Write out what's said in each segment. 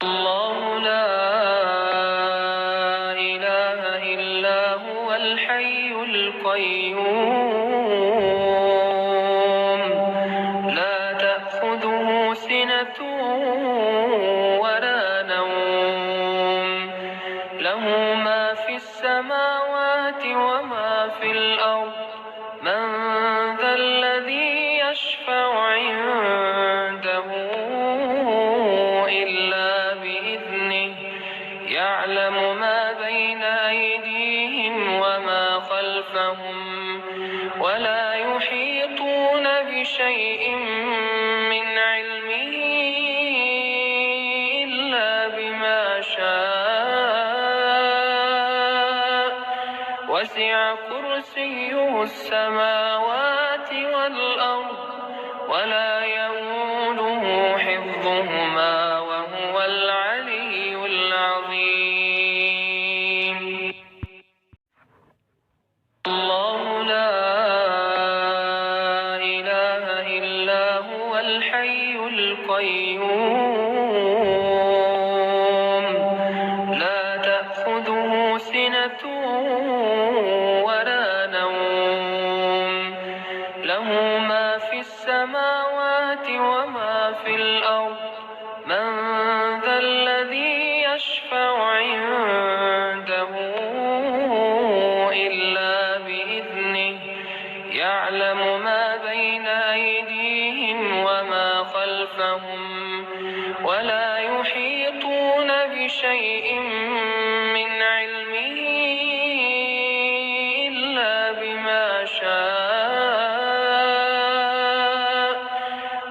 الله لا إله إلا هو الحي القيوم لا تأخذه سنة ولا نوم له ما في السماوات وما في الأرض من ذا الذي يشفع عنده إلا بإذنه يعلم ما بين أيديهم وما خلفهم ولا يحيطون بشيء من علمه إلا بما شاء وسع كرسيه السماوات والأرض ولا يئوده حفظهما وهو العلي العظيم. الله لا إله إلا هو الحي القيوم لا تأخذه سنة ولا نوم له ما في السماوات وما في الأرض من ذا الذي يشفع عنده إلا بإذنه يعلم ما بين أيديهم وما خلفهم ولا يحيطون بشيء من علمه إلا بما شاء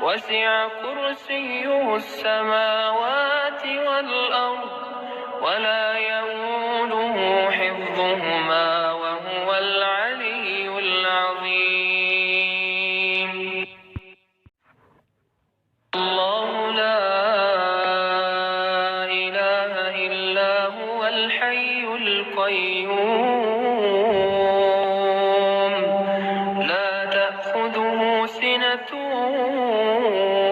وسع كرسيه السماوات والأرض ولا يئوده حفظهما وهو العلي العظيم. الله لا إله إلا هو الحي القيوم لا تأخذه سنة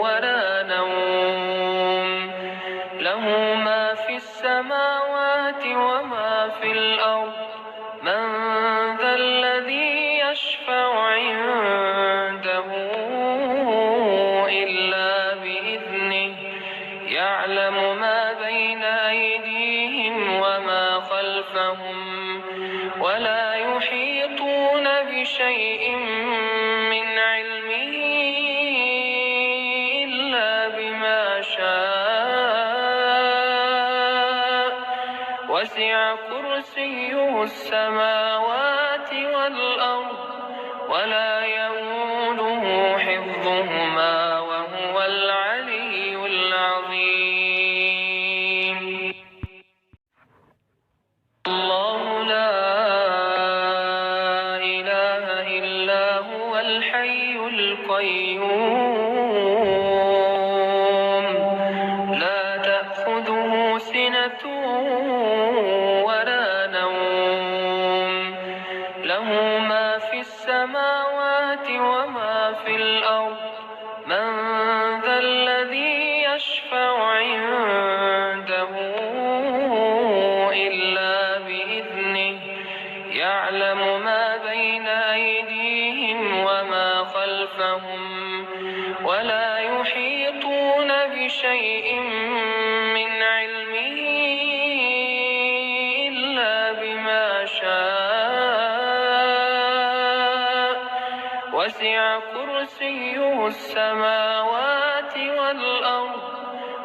ولا نوم له ما في السماوات وما في الأرض من ذا الذي يشفع عنده إلا بإذنه يعلم ما بين أيديهم وما خلفهم ولا يحيطون بشيء من علمه إلا بما شاء وسع كرسيه السماوات والأرض ولا يئوده حفظهما وهو العلي العظيم. الله لا إله إلا هو الحي القيوم لا تأخذه سنة ولا نوم له ما في السماوات وما في الأرض من ذا الذي يشفع عنده إلا بإذنه يعلم ما بين أيديهم وما خلفهم ولا يحيطون بشيء من علمه إلا بما شاء وسع كرسيه السماوات والأرض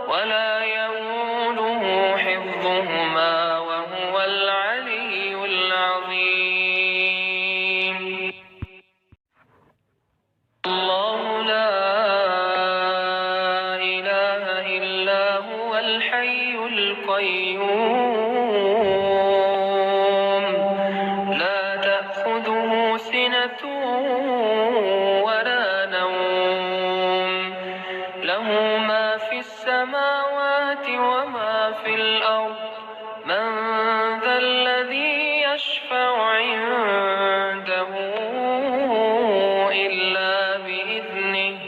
ولا يئوده حفظهما وهو العلي العظيم. الله لا إله إلا هو الحي القيوم لا تأخذه سنة ولا نوم له ما في السماوات وما في الأرض من ذا الذي يشفع عنده إلا بإذنه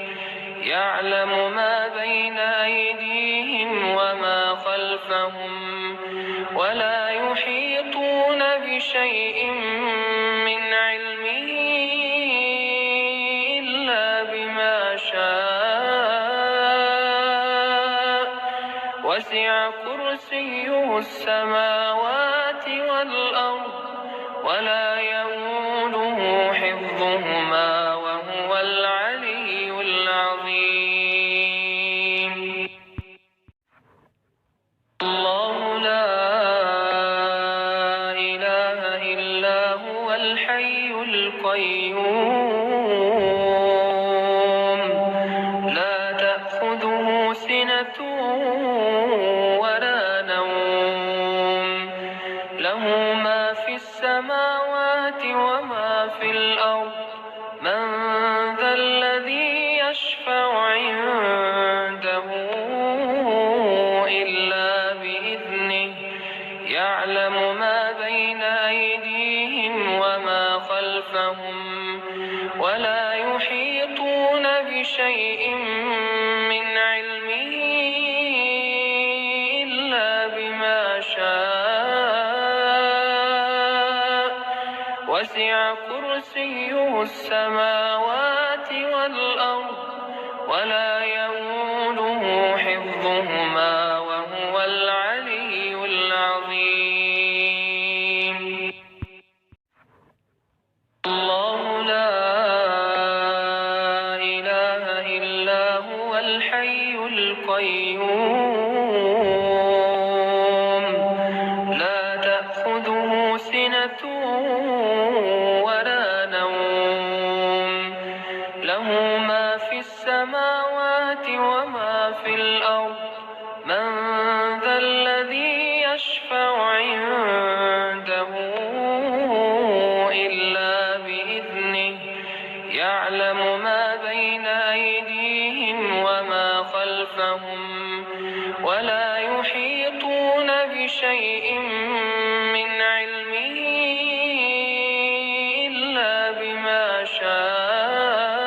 يعلم ما بين أيديهم وما خلفهم خلفهم ولا يحيطون بشيء من علمه إلا بما شاء وسع كرسيه السماوات والأرض ولا يئوده حفظهما وهو العلي العظيم. الله لا إله إلا هو الحي القيوم لا تأخذه سنة ولا نوم له ما في السماوات وما في الأرض من ذا الذي يشفع عنده إلا بإذنه يعلم ما بين أيديهم وما خلفهم ولا يحيطون بشيء من علمه إلا بما شاء وسع كرسيه السماوات والأرض ولا يئوده حفظهما وهو العلي العظيم. الله لا إله إلا هو الحي القيوم لا تأخذه سنة ولا نوم له ما في السماوات وما في الأرض من ذا الذي يشفع عنده إلا بإذنه يعلم ما بين أيديهم وما خلفهم ولا يحيطون بشيء من علمه إلا بما شاء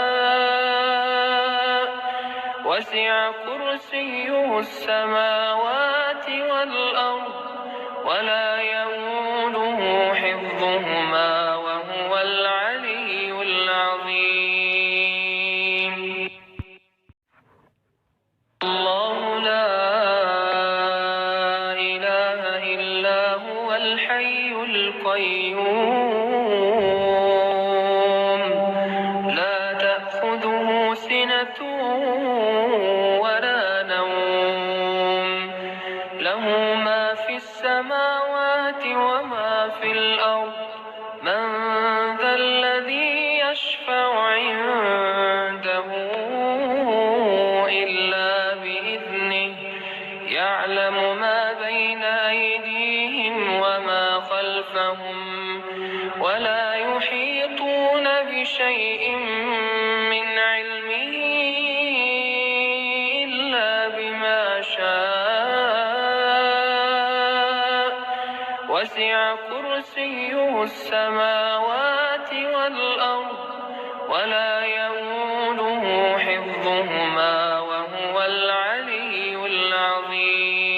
وسع كرسيه السماوات والأرض ولا يئوده حفظهما وهو العلي العظيم. الله لا إله إلا هو الحي القيوم لا تأخذه سنة ولا نوم له ما في السماوات وما في الأرض من ذا الذي يشفع عنده إلا بإذنه يعلم ما بين أيديهم وما خلفهم ولا يحيطون بشيء من علمه إلا بما شاء وسع كرسيه السماوات والأرض ولا يئوده حفظهما وهو العلي العظيم.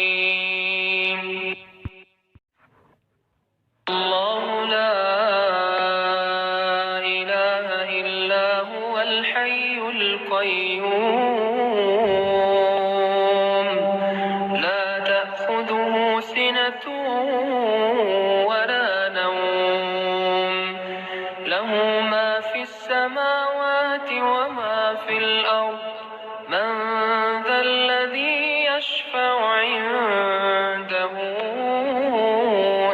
الله لا إله إلا هو الحي القيوم لا تأخذه سنة ولا نوم له ما في السماوات وما في الأرض من ذا الذي يشفع عنده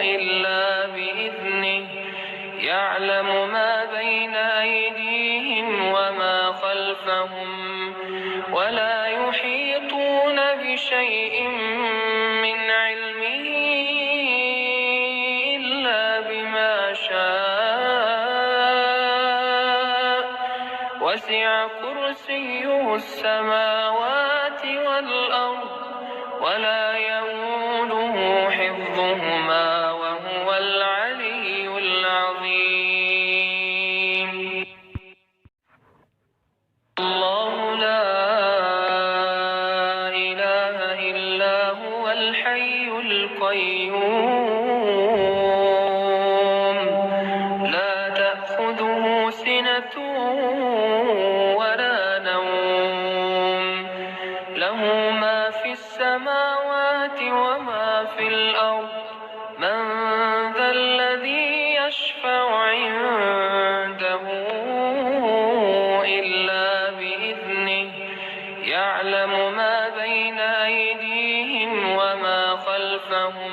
إلا بإذنه يعلم ما بين أيديهم وما خلفهم ولا يحيطون بشيء من علمه إلا بما شاء وسع كرسيه السماوات والأرض ولا يئوده حفظهما وهو العلي العظيم. الله لا إله إلا إلا هو الحي القيوم لا تأخذه سنة ولا نوم له ما في السماوات وما في الأرض من ذا الذي يشفع عنده إلا بإذنه يعلم ما بين أيديهم وما خلفهم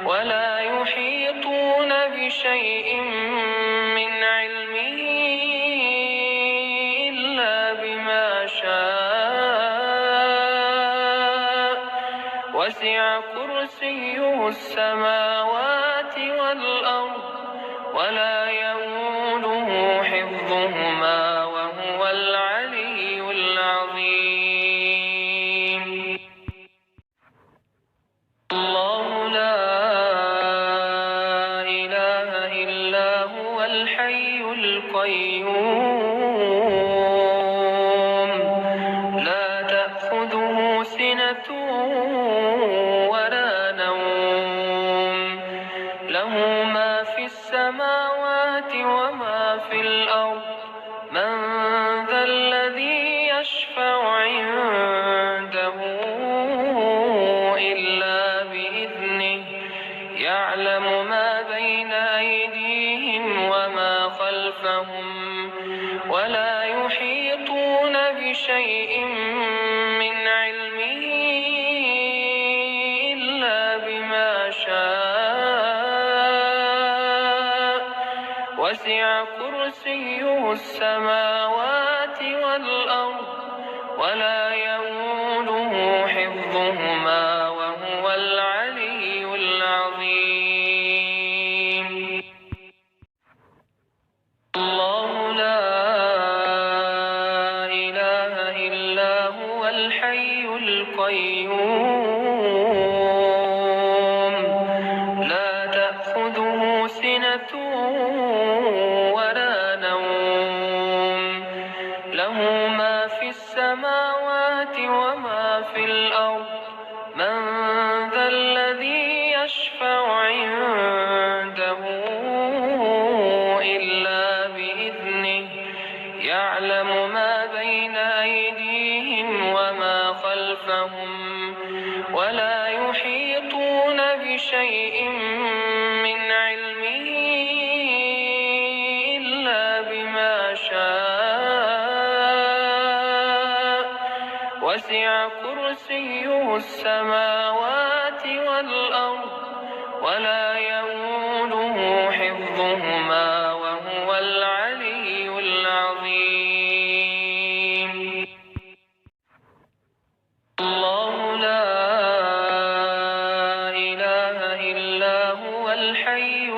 ولا يحيطون بشيء من علمه إلا بما شاء وسع كرسيه السماوات والأرض ولا يئوده حفظهما وهو العلي العظيم الله لا إله إلا هو الحي القيوم لا تأخذه سنة ولا نوم له ما في السماوات وما في الأرض من ذا الذي يشفع عنده إلا بإذنه يعلم ما بين أيديهم وما خلفهم ولا يحيطون بشيء من علمه إلا بما شاء وسع كرسيه السماوات والأرض ولا يئوده حفظهما وهو العلي العظيم الله لا إله إلا هو الحي القيوم لا تأخذه سنة ولا نوم له ما في السماوات وما في الأرض من ذا الذي يشفع عنده إلا بإذنه يعلم ما بين أيديهم وما خلفهم ولا يحيطون بشيء من علمه إلا بما شاء وسع كرسيه السماوات والأرض ولا يئوده حفظهما وهو العلي العظيم الله لا إله إلا هو الحي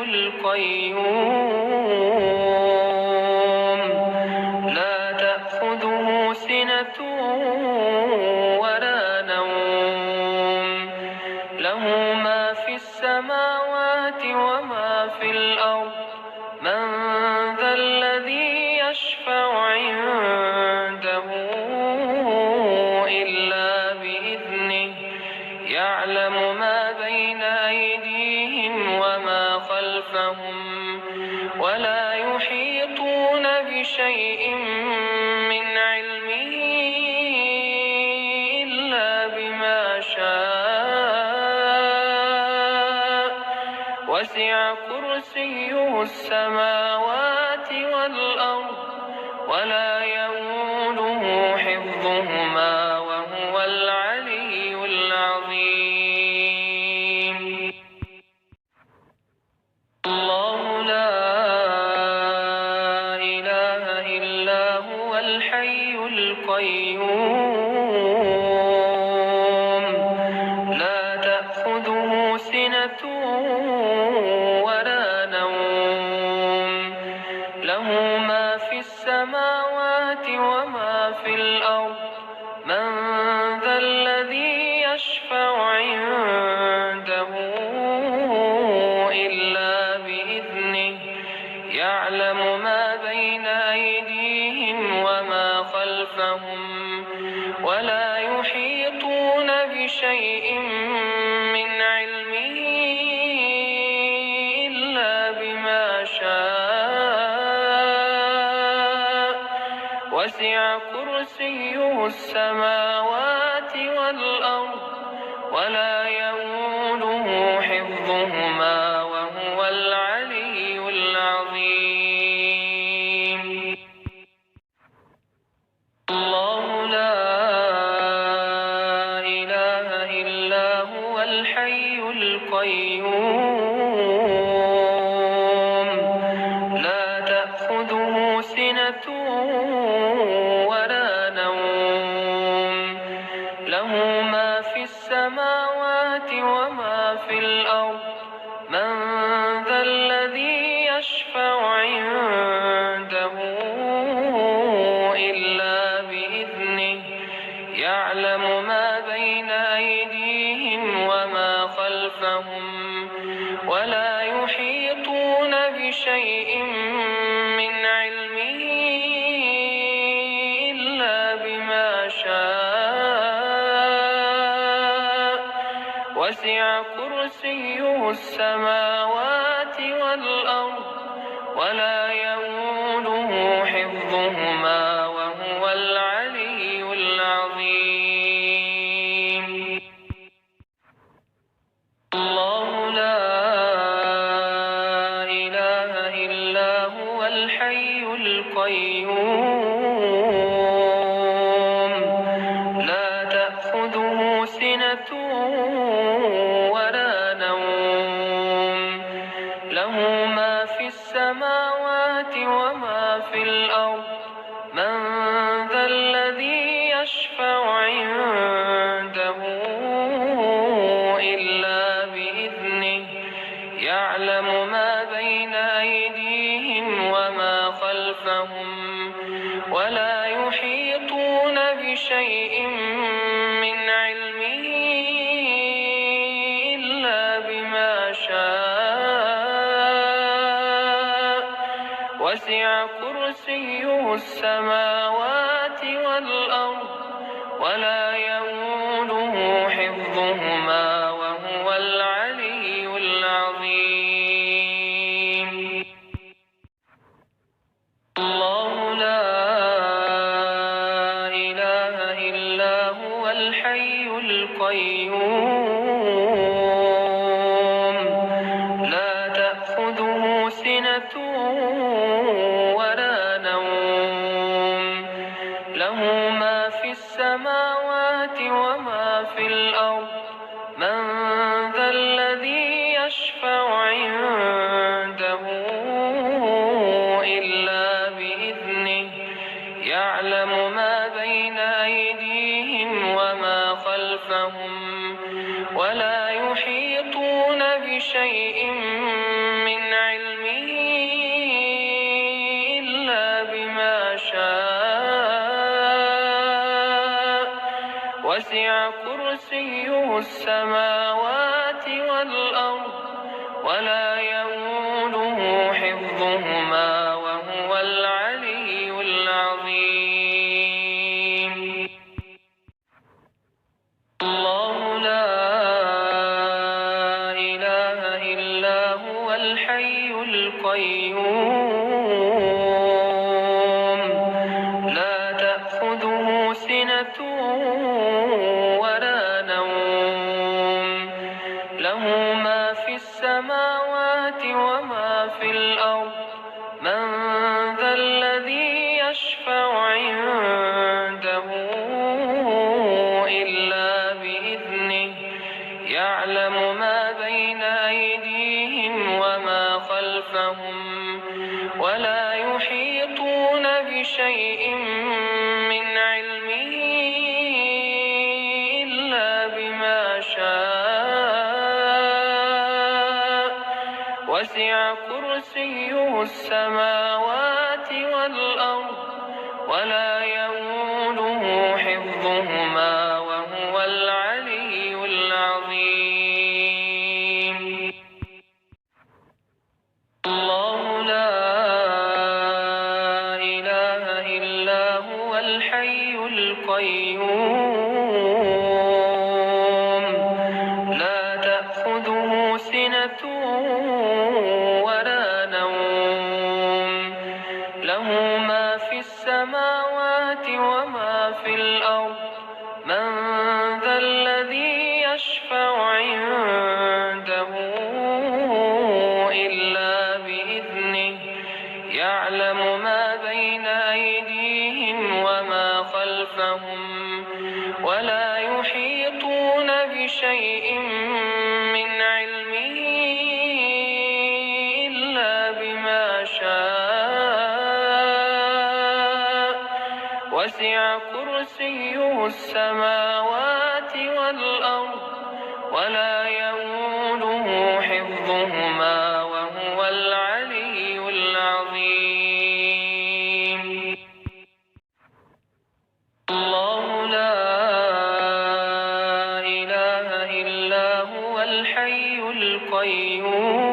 القيوم لا تأخذه سنة ولا نوم له ما في السماوات وما في الأرض من ذا الذي يشفع عنده إلا بإذنه يعلم ما بين أيديهم وما خلفهم ولا يحيطون بشيء من علمه إلا بما شاء وسع كرسيه السماوات والأرض ولا يئوده حفظهما وهو العلي العظيم الله لا إله إلا هو الحي القيوم لا تأخذه سنة ولا نوم له ما في السماوات وما في الأرض من ذا الذي يشفع عنده إلا بإذنه يعلم ما بين أيديهم وما خلفهم ولا يحيطون بشيء بشيء من علمه إلا بما شاء وسع كرسيه السماوات والأرض ولا يئوده حفظهما وهو العلي العظيم. الله لا إله إلا هو الحي القيوم لا تأخذه سنة ولا نوم له ما في السماوات وما في الأرض من ذا الذي يشفع عنده إلا بإذنه يعلم ما بين أيديهم وما خلفهم ولا يحيطون بشيء من علمه إلا بما شاء وسع كرسيه السماوات والأرض ولا يئوده حفظهما وهو العلي العظيم. الله لا إله إلا هو الحي القيوم لا تأخذه سنة ولا نوم له ما في السماوات وما في الأرض من ذا الذي يشفع عنده إلا بإذنه يعلم ما بين أيديهم وما خلفهم ولا يحيطون بشيء من علمه إلا بما شاء وسع كرسيه السماوات والأرض ولا يئوده حفظهما وهو العلي العظيم. الله لا إله إلا هو الحي القيوم لا تأخذه سنة ولا نوم له ما في السماوات وما في الأرض من ذا الذي يشفع عنده إلا بإذنه يعلم ما بين أيديهم وما خلفهم ولا يحيطون بشيء من علمه إلا بما شاء وسع كرسيه السماوات والأرض ولا يئوده حفظهما وهو العلي العظيم. الله لا إله إلا هو الحي القيوم لا تأخذه سنة ولا نوم له ما في السماوات وما في الأرض من ذا الذي يشفع عنده إلا بإذنه يعلم ما بين أيديهم وما خلفهم ولا يحيطون بشيء من علمه إلا بما شاء وسع كرسيه السماوات والأرض ولا يئوده حفظهما وهو العلي العظيم. الله لا إله إلا هو الحي القيوم سِنَةٌ وَلَا نَوْمٌ لَهُ مَا فِي السَّمَاوَاتِ وَمَا فِي الْأَرْضِ مَنْ ذَا الَّذِي يَشْفَعُ عِنْدَهُ إِلَّا بِإِذْنِهِ يَعْلَمُ مَا بَيْنَ أَيْدِيهِمْ وَمَا خَلْفَهُمْ وَلَا يُحِيطُونَ بِشَيْءٍ مِّنْ عِلْمِهِ إِلَّا بِمَا شَاءَ وَسِعَ كُرْسِيُّهُ السَّمَاوَاتِ وَالْأَرْضَ وَلَا يَئُودُهُ حِفْظُهُمَا وَهُوَ الْعَلِيُّ الْعَظِيمُ اللَّهُ لَا إِلَٰهَ إِلَّا هُوَ الْحَيُّ الْقَيُّومُ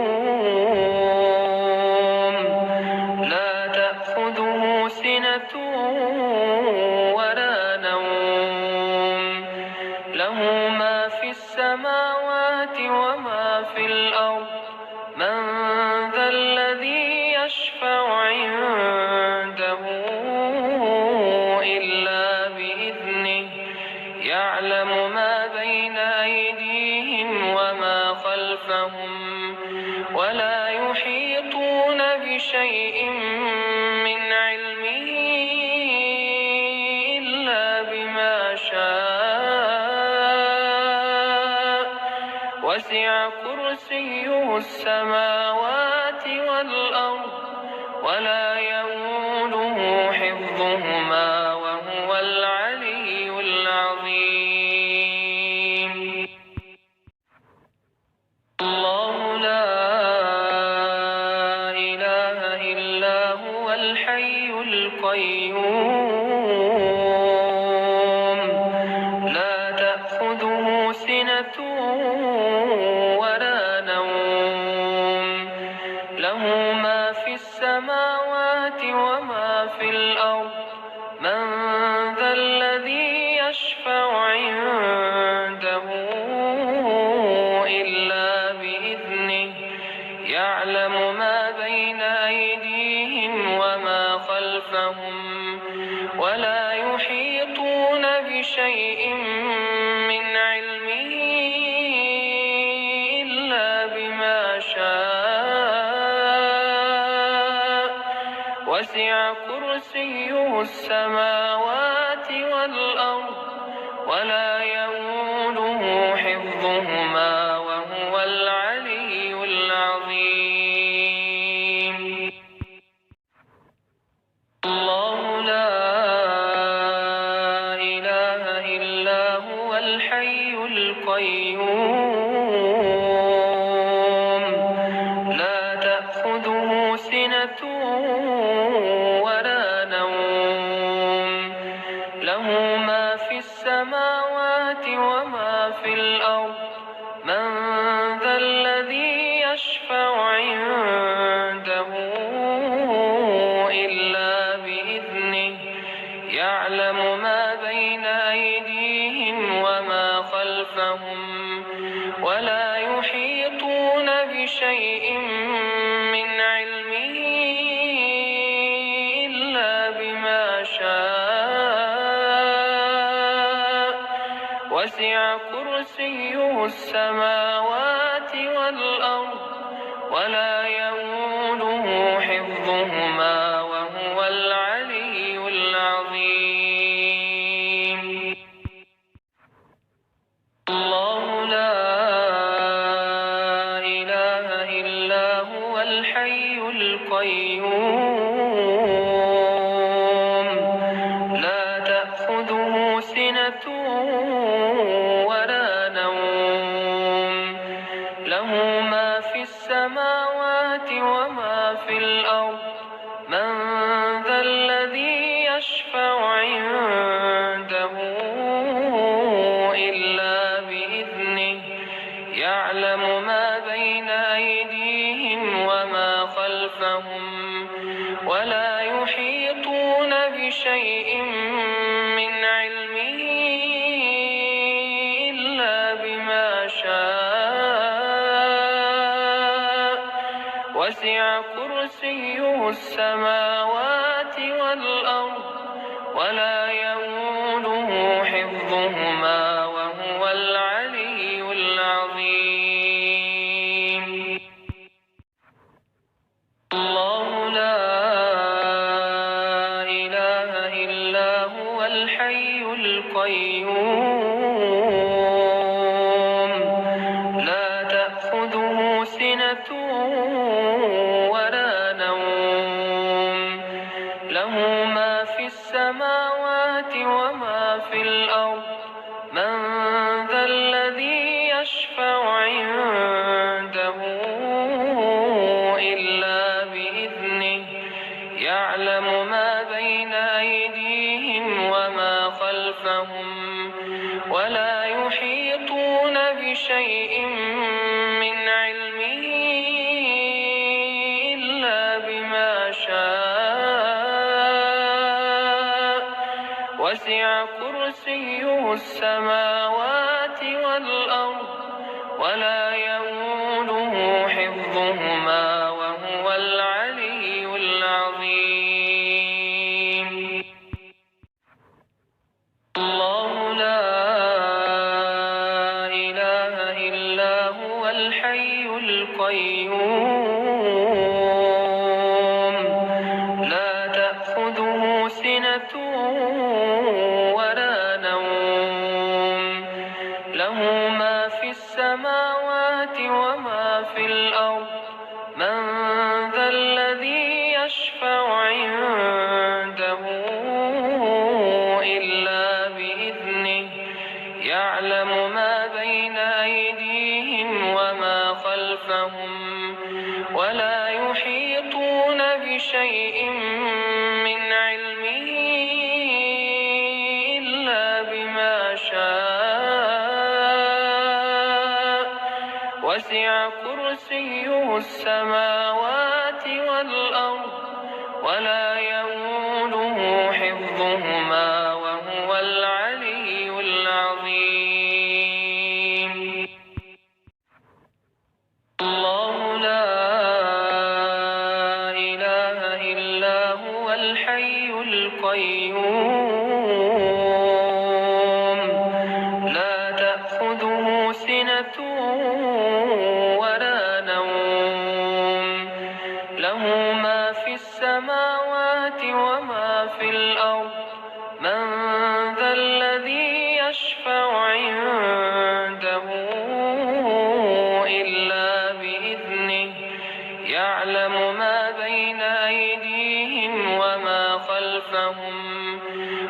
لَا تَأْخُذُهُ سِنَةٌ وَلَا نَوْمٌ لَهُ مَا فِي السَّمَاوَاتِ وَمَا فِي الْأَرْضِ مَنْ ذَا الَّذِي يَشْفَعُ عِنْدَهُ إِلَّا بِإِذْنِهِ يَعْلَمُ مَا بَيْنَ أَيْدِيهِمْ وَمَا خَلْفَهُمْ وَلَا يُحِيطُونَ بِشَيْءٍ مِّنْ عِلْمِهِ إِلَّا بِمَا شَاءَ وَسِعَ كُرْسِيُّهُ السَّمَاوَاتِ وَالْأَرْضَ وَلَا يَئُودُهُ حِفْظُهُمَا وَهُوَ الْعَلِيُّ الْعَظِيمُ اللَّهُ لَا إِلَٰهَ إِلَّا هُوَ الْحَيُّ الْقَيُّومُ لَا تَأْخُذُهُ سِنَةٌ وَلَا نَوْمٌ لَهُ مَا فِي السَّمَاوَاتِ وَمَا فِي الْأَرْضِ مَنْ ذَا الَّذِي يَشْفَعُ عِنْدَهُ إِلَّا بِإِذْنِهِ يَعْلَمُ مَا بَيْنَ أَيْدِيهِمْ وَمَا خَلْفَهُمْ وَلَا يُحِيطُونَ بِشَيْءٍ مِّنْ عِلْمِهِ إِلَّا بِمَا شَاءَ وَسِعَ كُرْسِيُّهُ السَّمَاوَاتِ وَالْأَرْضَ وَلَا يَئُودُهُ حِفْظُهُمَا وَهُوَ الْعَلِيُّ الْعَظِيمُ اللَّهُ لَا إِلَٰهَ إِلَّا هُوَ الْحَيُّ الْقَيُّومُ لَا تَأْخُذُهُ سِنَةٌ وَلَا نَوْمٌ لَهُ مَا فِي السَّمَاوَاتِ وَمَا فِي الْأَرْضِ مَنْ ذَا الَّذِي يَشْفَعُ عِنْدَهُ إِلَّا بِإِذْنِهِ يَعْلَمُ مَا بَيْنَ أَيْدِيهِمْ وَمَا خَلْفَهُمْ وَلَا يُحِيطُونَ بِشَيْءٍ مِّنْ عِلْمِهِ إِلَّا بِمَا شَاءَ وَسِعَ كُرْسِيُّهُ السَّمَاوَاتِ وَالْأَرْضَ وَلَا يَئُودُهُ حِفْظُهُمَا وَهُوَ الْعَلِيُّ الْعَظِيمُ اللَّهُ لَا إِلَٰهَ إِلَّا هُوَ الْحَيُّ الْقَيُّومُ لَا تَأْخُذُهُ سِنَةٌ وَلَا نَوْمٌ لَهُ مَا فِي السَّمَاوَاتِ وَمَا فِي الْأَرْضِ مَنْ ذَا الَّذِي يَشْفَعُ عِنْدَهُ إِلَّا بِإِذْنِهِ يَعْلَمُ مَا بَيْنَ أَيْدِيهِمْ وَمَا خَلْفَهُمْ وَلَا يُحِيطُونَ بِشَيْءٍ مِّنْ عِلْمِهِ إِلَّا بِمَا شَاءَ وسع كرسيه السماوات والأرض ولا يئوده حفظهما وهو العلي العظيم. الله لا إله إلا هو الحي القيوم لا تأخذه سنة ولا نوم له ما في السماوات وما في الأرض من ذا الذي يشفع عنده إلا بإذنه يعلم ما بين أيديهم وما خلفهم ولا يحيطون بشيء من علمه إلا بما شاء وسع كرسيه السماوات والأرض ولا يئوده حفظهما وهو العلي العظيم. الله لا إله إلا هو الحي القيوم لا تأخذه سنة ولا نوم له ما في السماوات وما في الأرض من ذا الذي يشفع عنده إلا بإذنه يعلم ما بين أيديهم وما خلفهم ولا يحيطون بشيء من علمه إلا بما شاء وسع كرسيه السماوات والأرض ولا يئوده حفظهما وهو العلي العظيم. الله لا إله إلا هو الحي القيوم لا تأخذه سنة ولا نوم له ما في السماوات وما في الأرض من ذا الذي يشفع عنده إلا بإذنه يعلم ما بين أيديهم وما خلفهم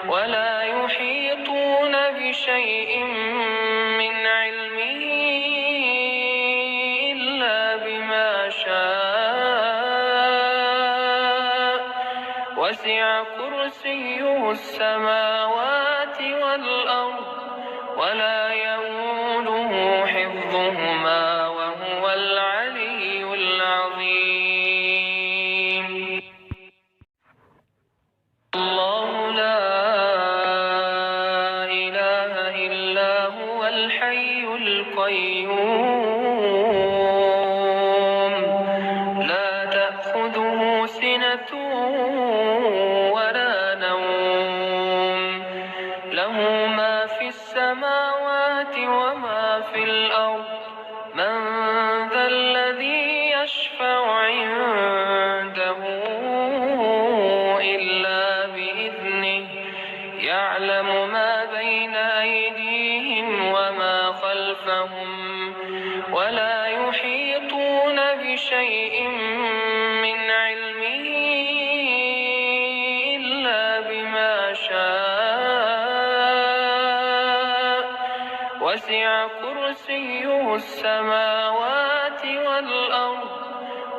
ولا يحيطون بشيء من علمه إلا بما شاء وسع كرسيه السماوات والأرض ولا يئوده حفظهما وهو العلي العظيم. الله لا إله إلا هو الحي القيوم لا تأخذه سنة ولا نوم له ما في السماوات وما في الأرض من ذا الذي يشفع عنده إلا بإذنه يعلم ما بين أيديهم وما خلفهم ولا يحيطون بشيء من علمه إلا بما شاء وسع كرسيه السماوات والأرض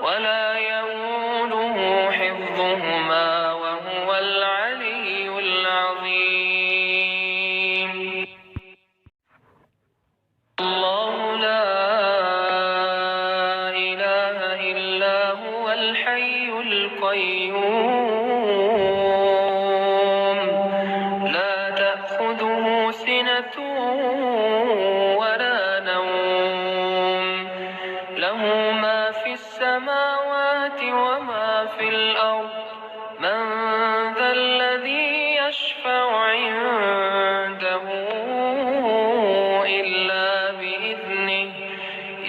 ولا يئوده حفظهما وهو العلي العظيم. الله لا إله إلا هو الحي القيوم لا تأخذه سنة ولا نوم له ما في السماوات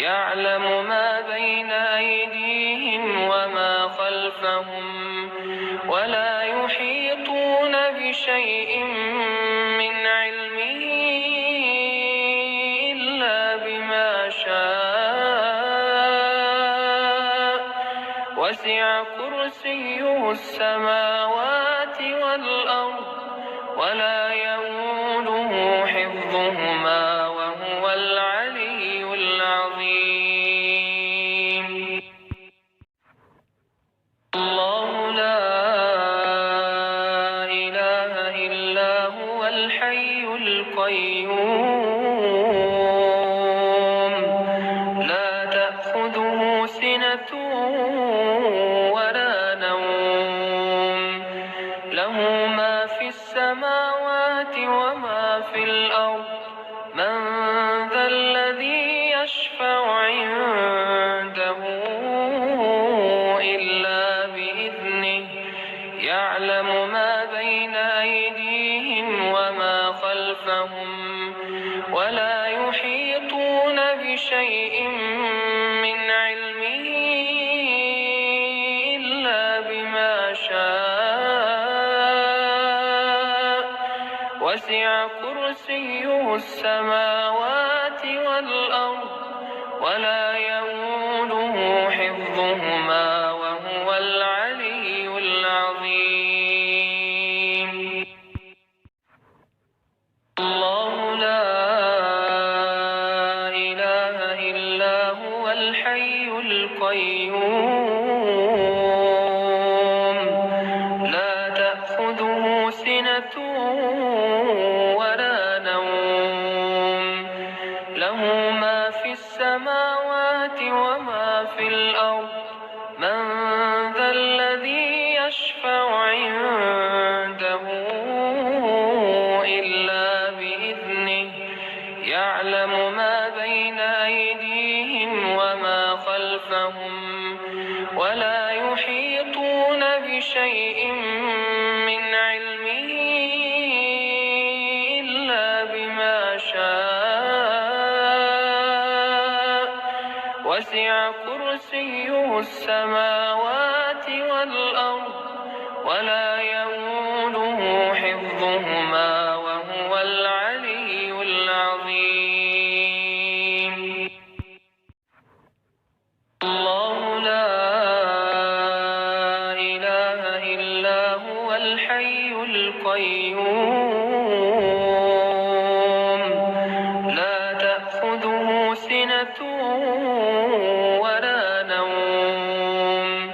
يعلم ما بين أيديهم وما خلفهم ولا يحيطون بشيء من علمه إلا بما شاء وسع كرسيه السماوات والأرض ولا يئوده حفظهما وهو العلي العظيم. الله لا إله إلا هو الحي القيوم لا تأخذه سنة ولا نوم له ما في السماوات وما في الأرض من ذا الذي يشفع عنده إلا بإذنه يعلم ما بين أيديهم وما خلفهم ولا يحيطون بشيء من علمه إلا بما شاء وسع كرسيه السماوات والأرض ولا يئوده حفظهما وهو العلي العظيم. الله لا إله إلا هو الحي القيوم لا تأخذه سنة ولا نوم له ما في السماوات وما في الأرض من ذا الذي يشفع عنده إلا بإذنه يعلم ما بين أيديهم وما خلفهم ولا يحيطون بشيء من علمه إلا بما شاء وسع كرسيه السماوات والأرض ولا يئوده حفظهما وهو العلي العظيم. الله لا إله إلا هو الحي القيوم لا تأخذه سنة ولا نوم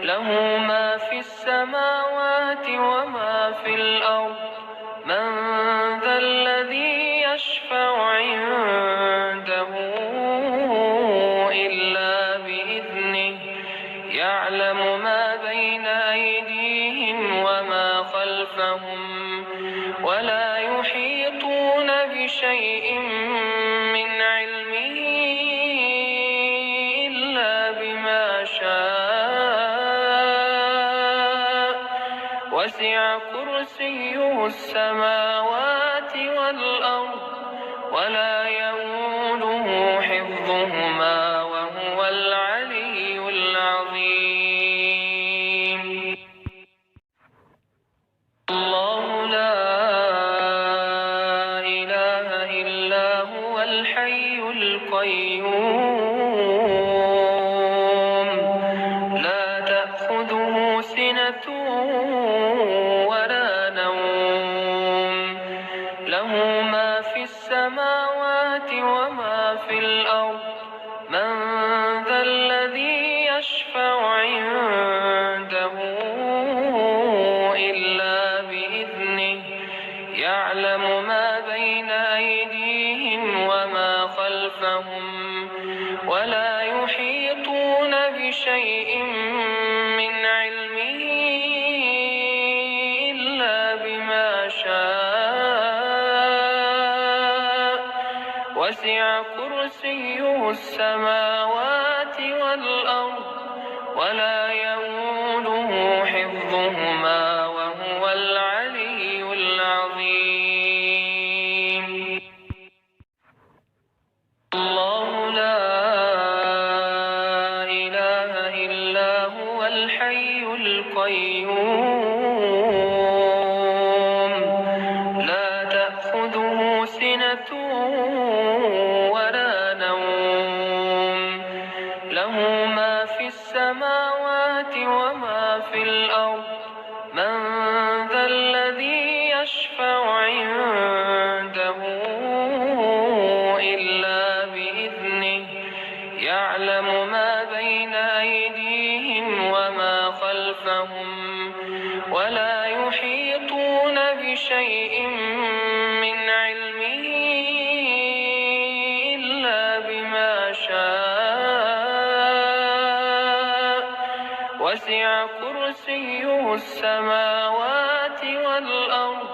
له ما في السماوات وما في الأرض من ذا الذي يشفع عنده إلا بإذنه يعلم ما بين أيديهم وما خلفهم ولا يحيطون بشيء من علمه إلا بما شاء وسع كرسيه السماوات والأرض ولا يئوده حفظهما وهو العلي العظيم. الله لا إله إلا هو الحي القيوم لا تأخذه سنة ولا نوم له ما في السماوات وما في الأرض من ذا الذي يشفع عنده إلا بإذنه يعلم ما بين أيديهم وما خلفهم ولا يحيطون بشيء من علمه إلا بما شاء وسع كرسيه السماوات والأرض ولا يئوده حفظهما وهو العلي العظيم. الله لا في الأرض من ذا الذي يشفع عنده إلا بإذنه يعلم ما بين أيديهم وما خلفهم ولا يحيطون بشيء من علمه إلا بما شاء وسع كرسيه السماوات والأرض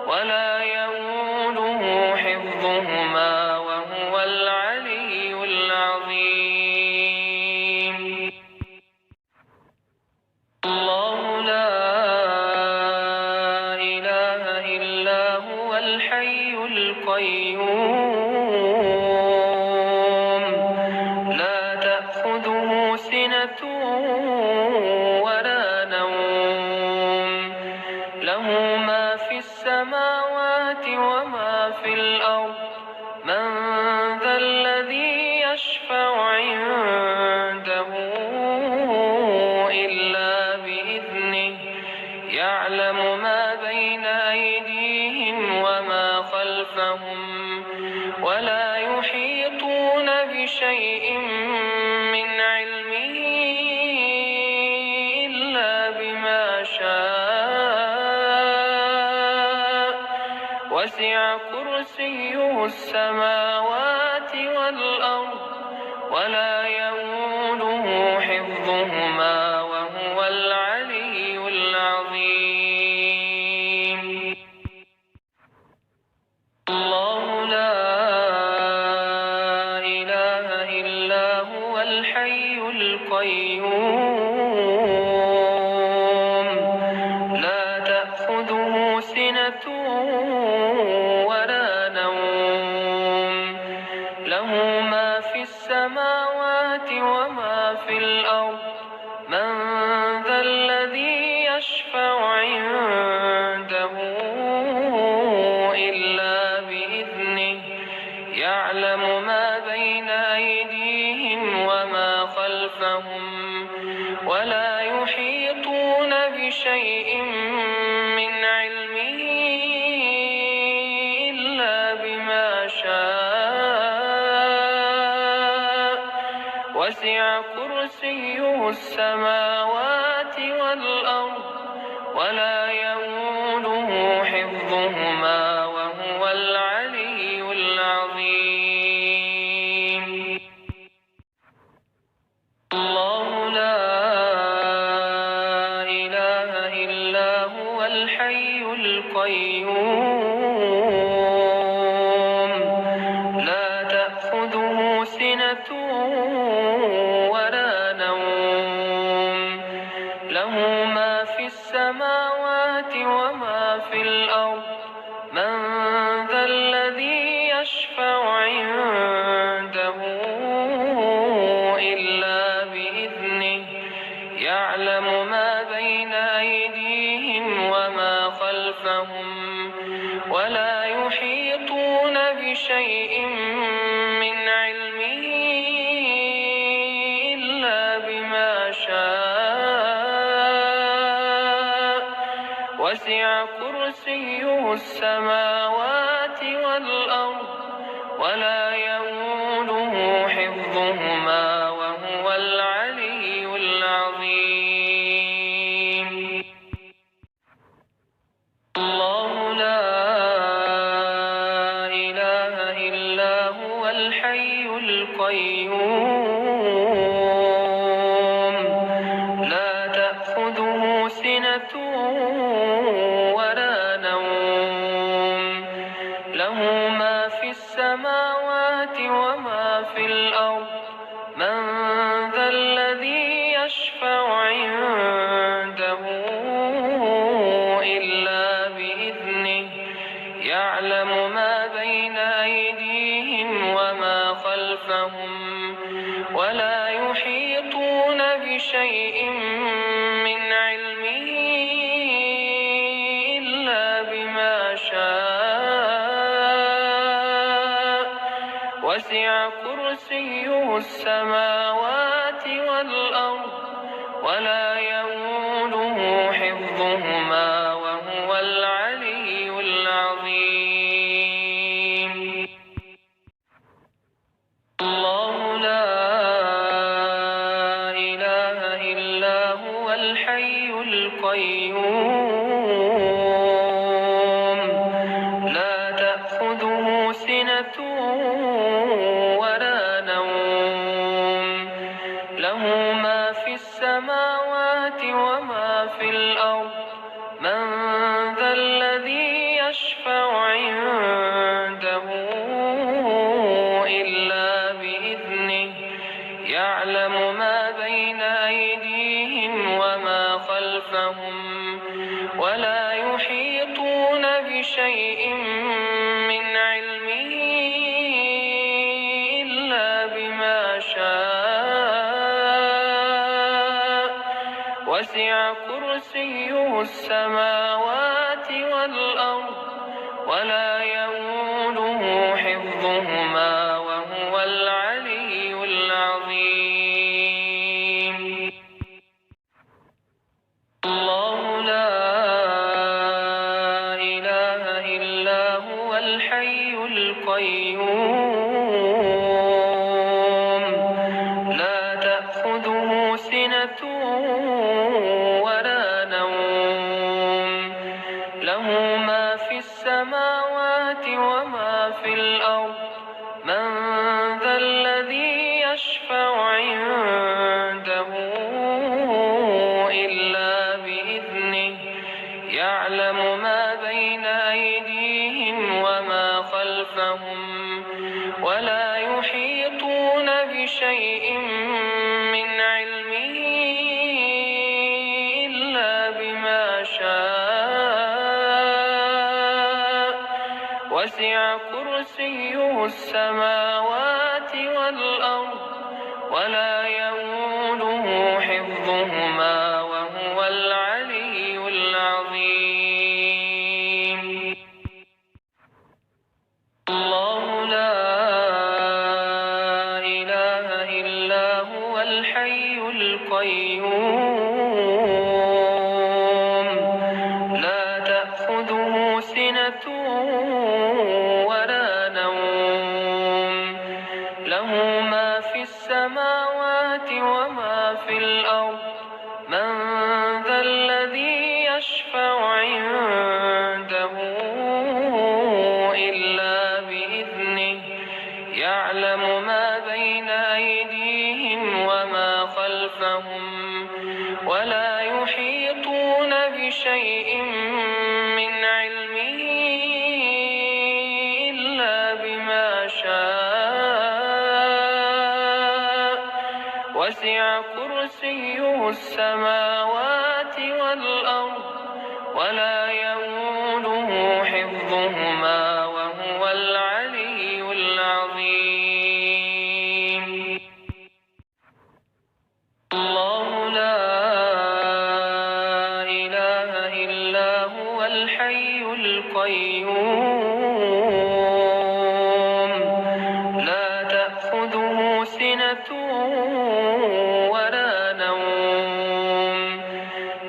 ولا يئوده حفظهما وهو العلي العظيم. الله لا إله إلا هو الحي القيوم لا تأخذه سنة ولا نوم له ما في السماوات وما في الأرض من ذا الذي يشفع عنده إلا بإذنه يعلم ما بين أيديهم وما خلفهم ولا يحيطون بشيء من علمه إلا بما شاء وسع كرسيه السماوات والأرض ولا يئوده حفظهما وهو العلي العظيم. الله لا إله إلا هو الحي القيوم لا تأخذه سنة ولا نوم له ما في السماوات وما في الأرض من ذا الذي يشفع عنده إلا بإذنه يعلم ما بين أيديهم وما خلفهم ولا يحيطون بشيء من علمه إلا بما شاء وسع كرسيه السماوات والأرض ولا يئوده حفظهما وهو العلي العظيم. الله لا إله إلا هو الحي القيوم لا تأخذه سنة ولا نوم له ما في السماوات وما في الأرض من ذا الذي يشفع عنده إلا بإذنه يعلم ما بين أيديهم وما خلفهم ولا يحيطون بشيء من علمه إلا بما شاء وسع كرسيه السماوات والأرض ولا يئوده حفظهما وهو العلي العظيم. الله لا إله إلا هو الحي القيوم لا تأخذه سنة ولا نوم له ما في السماوات وما في الأرض من ذا الذي يشفع عنده إلا بإذنه يعلم ما بين أيديهم وما خلفهم ولا يحيطون بشيء من علمه إلا بما شاء وسع كرسيه السماوات والأرض ولا يؤوده حفظهما وهو العلي العظيم. الله لا إله إلا هو الحي القيوم لا تأخذه سنة ولا نوم له ما في السماوات وما في الأرض من ذا الذي يشفع عنده إلا بإذنه يعلم ما بين أيديهم وما خلفهم ولا يحيطون بشيء من علمه إلا بما شاء وسع كرسيه السماوات والأرض ولا يؤوده حفظهما وهو العلي العظيم. الله لا إله إلا هو الحي القيوم لا تأخذه سنة ولا نوم له ما في السماوات وما في الأرض من ذا الذي يشفع عنده إلا بإذنه يعلم ما بين أيديهم وما خلفهم ولا يحيطون بشيء من علمه إلا بما شاء وسع كرسيه السماوات والأرض ولا يؤوده حفظهما وهو العلي العظيم. الله لا إله إلا هو الحي القيوم لا تأخذه سنة ولا نوم له ما في السماوات وما في الأرض من ذا الذي يشفع عنده إلا بإذنه يعلم ما بين أيديهم وما خلفهم ولا يحيطون بشيء من علمه إلا بما شاء وسع كرسيه السماوات والأرض ولا يؤوده حفظهما وهو العلي العظيم. الله لا إله إلا هو الحي القيوم لا تأخذه سنة ولا نوم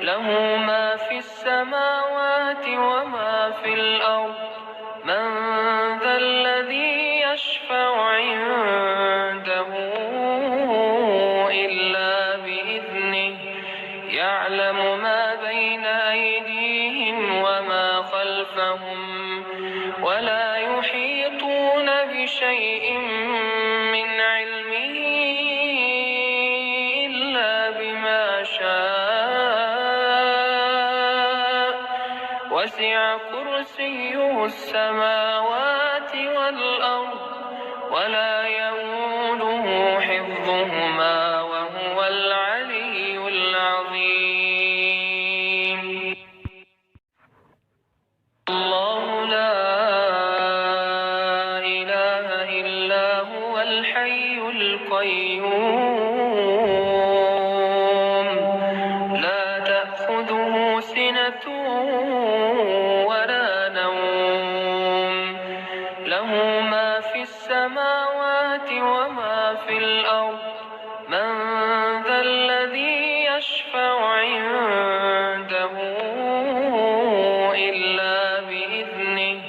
له ما في السماوات وما في الأرض من ذا الذي يشفع عنده إلا بإذنه يعلم ما بين أيديهم وما خلفهم ولا يحيطون بشيء من علمه إلا بما شاء وسع كرسيه السماوات والأرض ولا يؤوده حفظهما وهو العلي العظيم. الله لا إله إلا هو الحي القيوم لا تأخذه سنة ولا نوم له ما في السماوات وما في الأرض من ذا الذي يشفع إلا بإذنه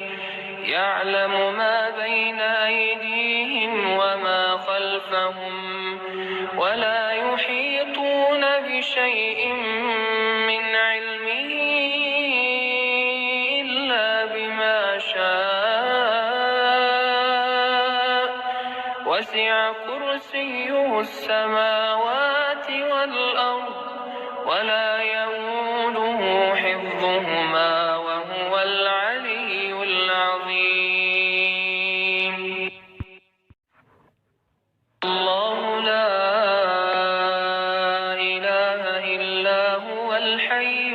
يعلم ما بين أيديهم وما خلفهم ولا يحيطون بشيء من علمه إلا بما شاء وسع كرسيه السماوات والأرض ولا يئوده حفظهما وهو العلي العظيم. الله لا إله إلا هو الحي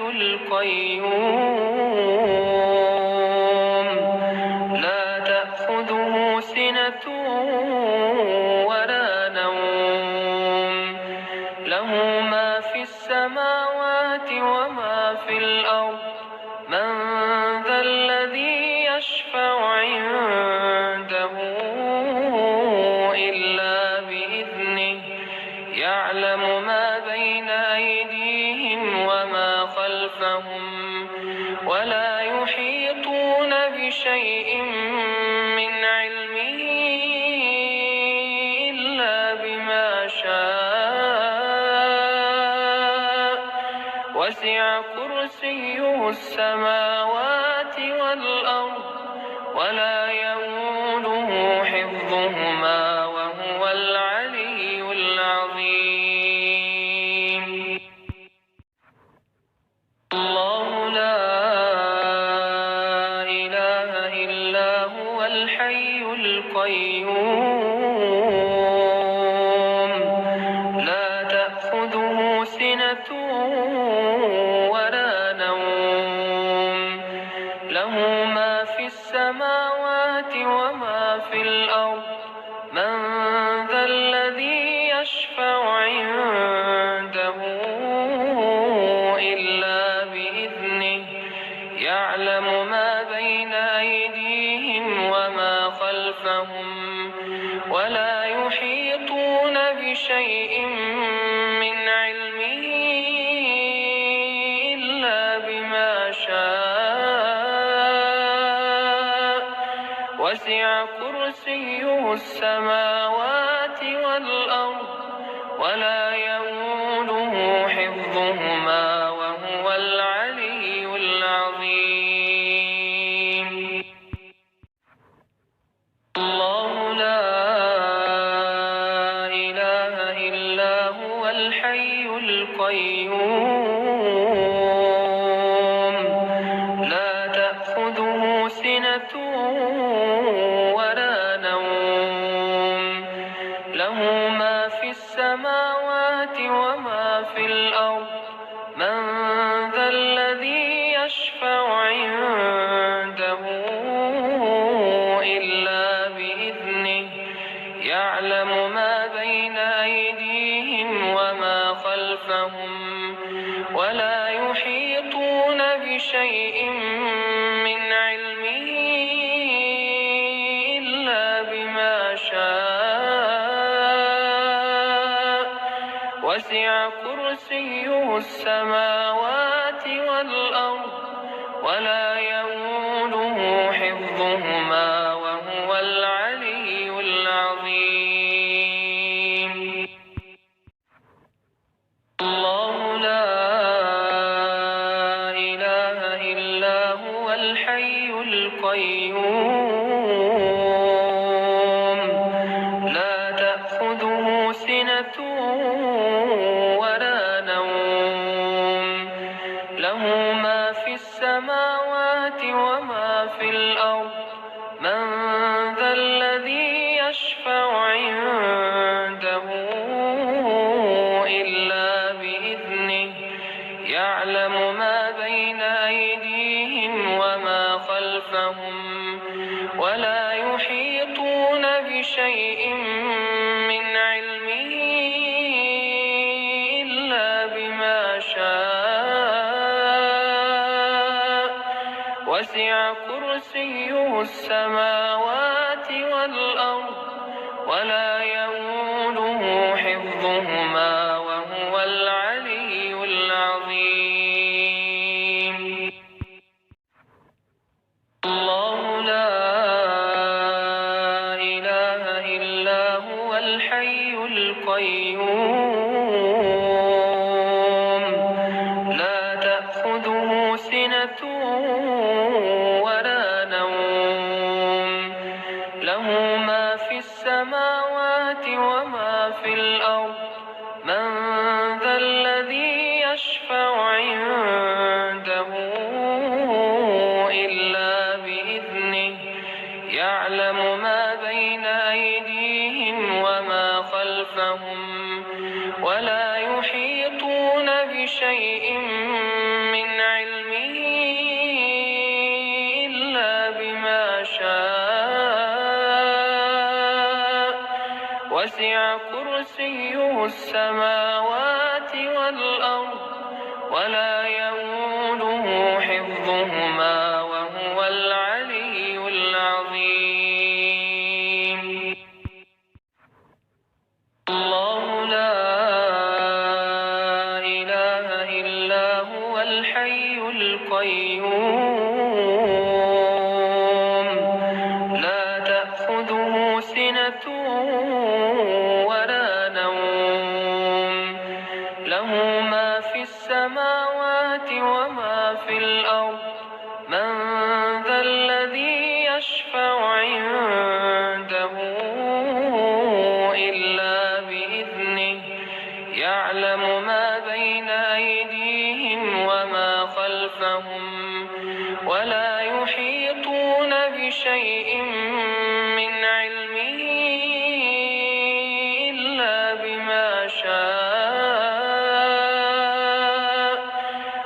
القيوم لا تأخذه سنة ولا نوم له ما في السماوات وما في الأرض من ذا الذي يشفع عنده إلا بإذنه يعلم ما بين أيديهم وما خلفهم ولا يحيطون بشيء من علمه إلا بما شاء وسع كرسيه السماوات والأرض ولا يئوده حفظهما وهو العلي العظيم. الله لا إله إلا هو الحي القيوم لا تأخذه سنة ولا نوم له ما في السماوات وما في الأرض من ذا الذي يشفع عنده إلا بإذنه يعلم ما بين أيديهم وما خلفهم ولا يحيطون بشيء من علمه إلا بما شاء وسع كرسيه السماوات والأرض ولا يئوده حفظهما وهو العلي العظيم. الله لا إله إلا هو الحي القيوم لا تأخذه سنة ولا نوم له ما في السماوات وما في الأرض من ذا الذي يشفع عنده إلا بإذنه يعلم ما بين أيديهم وما خلفهم ولا يحيطون بشيء من علمه إلا بما شاء وسع كرسيه السماوات والأرض ولا يئوده حفظهما وهو العلي العظيم. الله لا إله إلا هو الحي القيوم لا تأخذه سنة ولا نوم له ما في السماوات وما في الأرض من ذا الذي يشفع عنده إلا بإذنه يعلم ما بين أيديهم وما خلفهم ولا يحيطون بشيء من علمه إلا بما شاء وسع كرسيه السماوات والأرض ولا يئوده حفظهما وهو العلي العظيم. القيوم لا تأخذه سنة ولا نوم له ما في السماوات وما في الأرض من ذا الذي يشفع عنده إلا بإذنه يعلم ما بين أيديهم وما خلفهم ولا يحيطون بشيء من علمه إلا بما شاء وسع كرسيه السماوات والأرض ولا يئوده حفظهما وهو العلي العظيم. الله لا إله إلا هو الحي القيوم لا تأخذه سنة ولا نوم له ما في السماوات وما في الأرض من ذا الذي يشفع عنده إلا بإذنه يعلم ما بين أيديهم وما خلفهم ولا يحيطون بشيء من علمه إلا بما شاء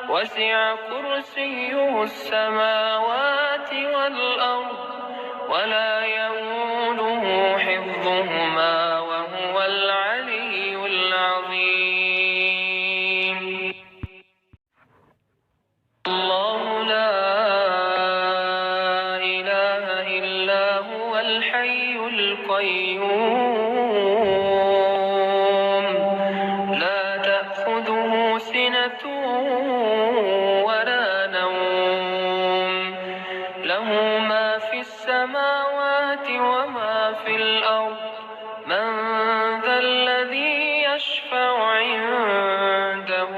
وسع كرسيه السماوات والأرض ولا يئوده حفظهما وهو العلي العظيم. الله لا إله إلا هو الحي القيوم لا تأخذه سنة ولا نوم له ما في السماوات وما في الأرض من ذا الذي يشفع عنده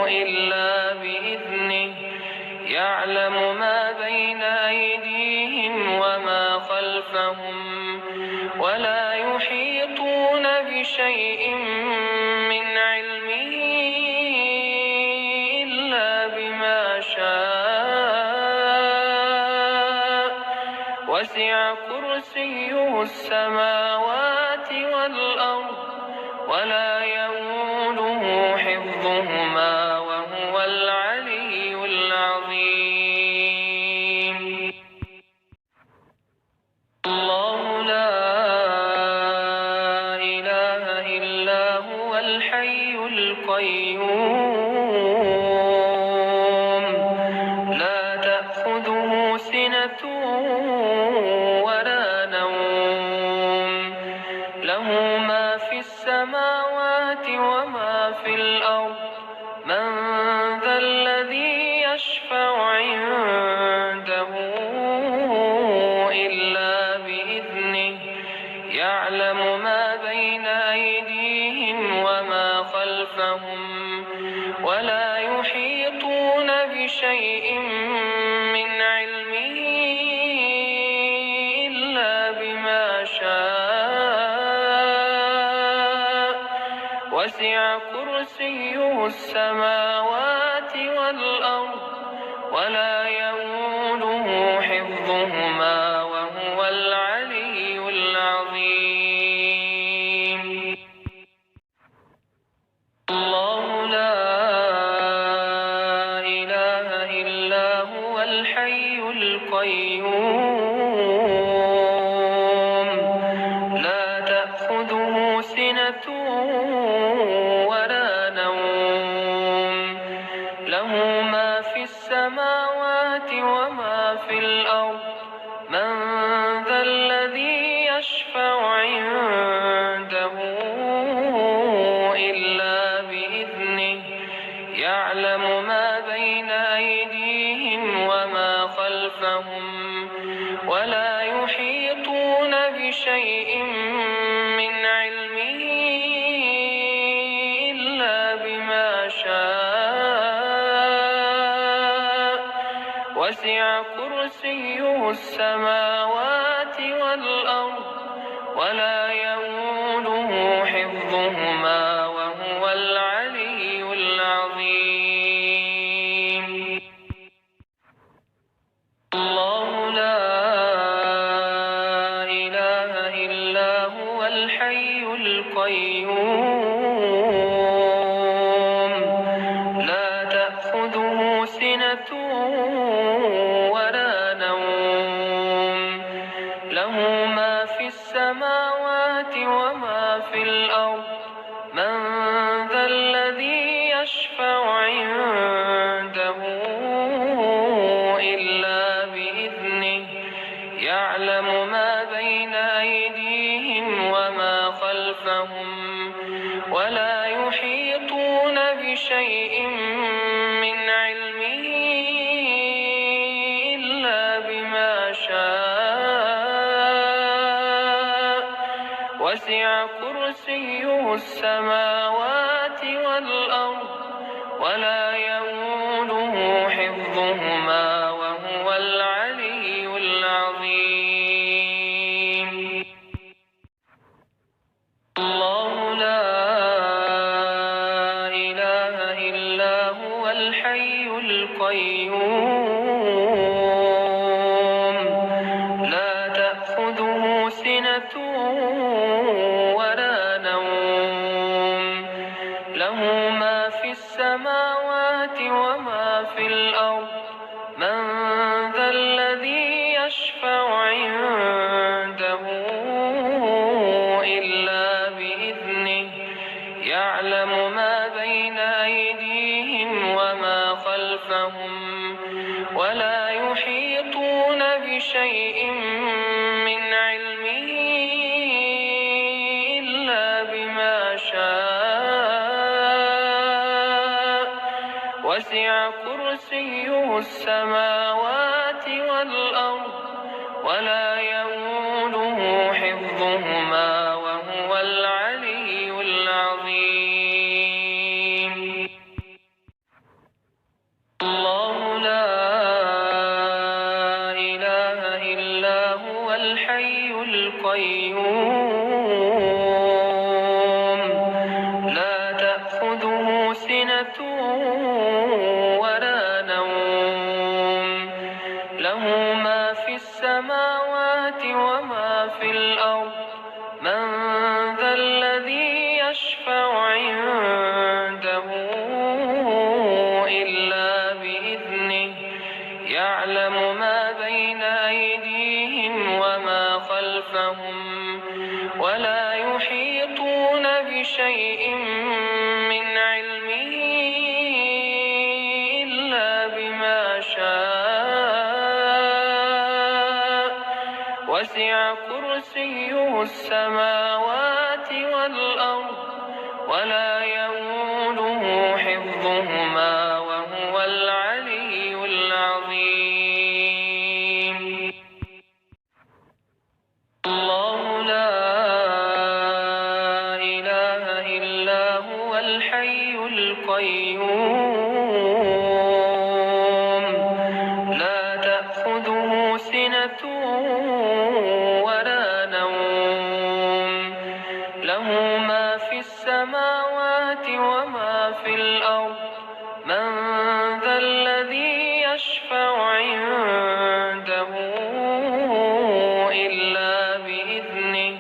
إلا بإذنه يعلم ما بين أيديهم وما خلفهم ولا يحيطون بشيء من علمه إلا بما شاء وسع كرسيه السماوات والأرض ولا يئوده حفظهما وهو العلي العظيم. الله لا إله إلا هو الحي القيوم لا تأخذه سنة ولا نوم له ما في السماوات وما في الأرض من ذا الذي يشفع عنده إلا بإذنه يعلم ما بين أيديهم وما خلفهم ولا يحيطون بشيء من علمه إلا بما شاء وسع كرسيه السماوات والأرض ولا يئوده حفظهما وهو العلي العظيم. الله لا إله إلا هو الحي القيوم لا تأخذه سنة ولا نوم له ما في السماوات وما في الأرض من ذا الذي يشفع عنده إلا بإذنه يعلم ما بين أيديهم وما خلفهم ولا يحيطون بشيء من وسع كرسيه السماوات والأرض ولا يئوده حفظهما وهو العلي العظيم. الله لا إله إلا هو الحي القيوم لا تأخذه سنة ولا نوم له ما في السماوات وما في الأرض من ذا الذي يشفع عنده إلا بإذنه يعلم ما بين أيديهم وما خلفهم ولا يحيطون بشيء من علمه إلا بما شاء وسع كرسيه السماوات والأرض ولا يئوده حفظهما وهو العلي العظيم. الله لا إله إلا هو الحي القيوم لا تأخذه سنة ولا نوم له ما في السماوات وما في الأرض من ذا الذي يشفع عنده إلا بإذنه يعلم ما بين أيديهم وما خلفهم ولا يحيطون بشيء من علمه إلا بما شاء وسع كرسيه السماوات والأرض ولا يئوده حفظهما وهو العلي العظيم. الله لا إله إلا هو الحي القيوم لا تأخذه سنة ولا نوم له ما في السماوات وما في الأرض من ذا الذي يشفع عنده إلا بإذنه يعلم ما بين أيديهم وما خلفهم ولا يحيطون بشيء من علمه إلا بما شاء وسع كرسيه السماوات والأرض ولا يئوده حفظهما وهو العلي العظيم. الله لا إله إلا هو الحي القيوم لا تأخذه سنة ولا نوم له ما في السماوات وما في الأرض من ذا الذي يشفع عنده إلا بإذنه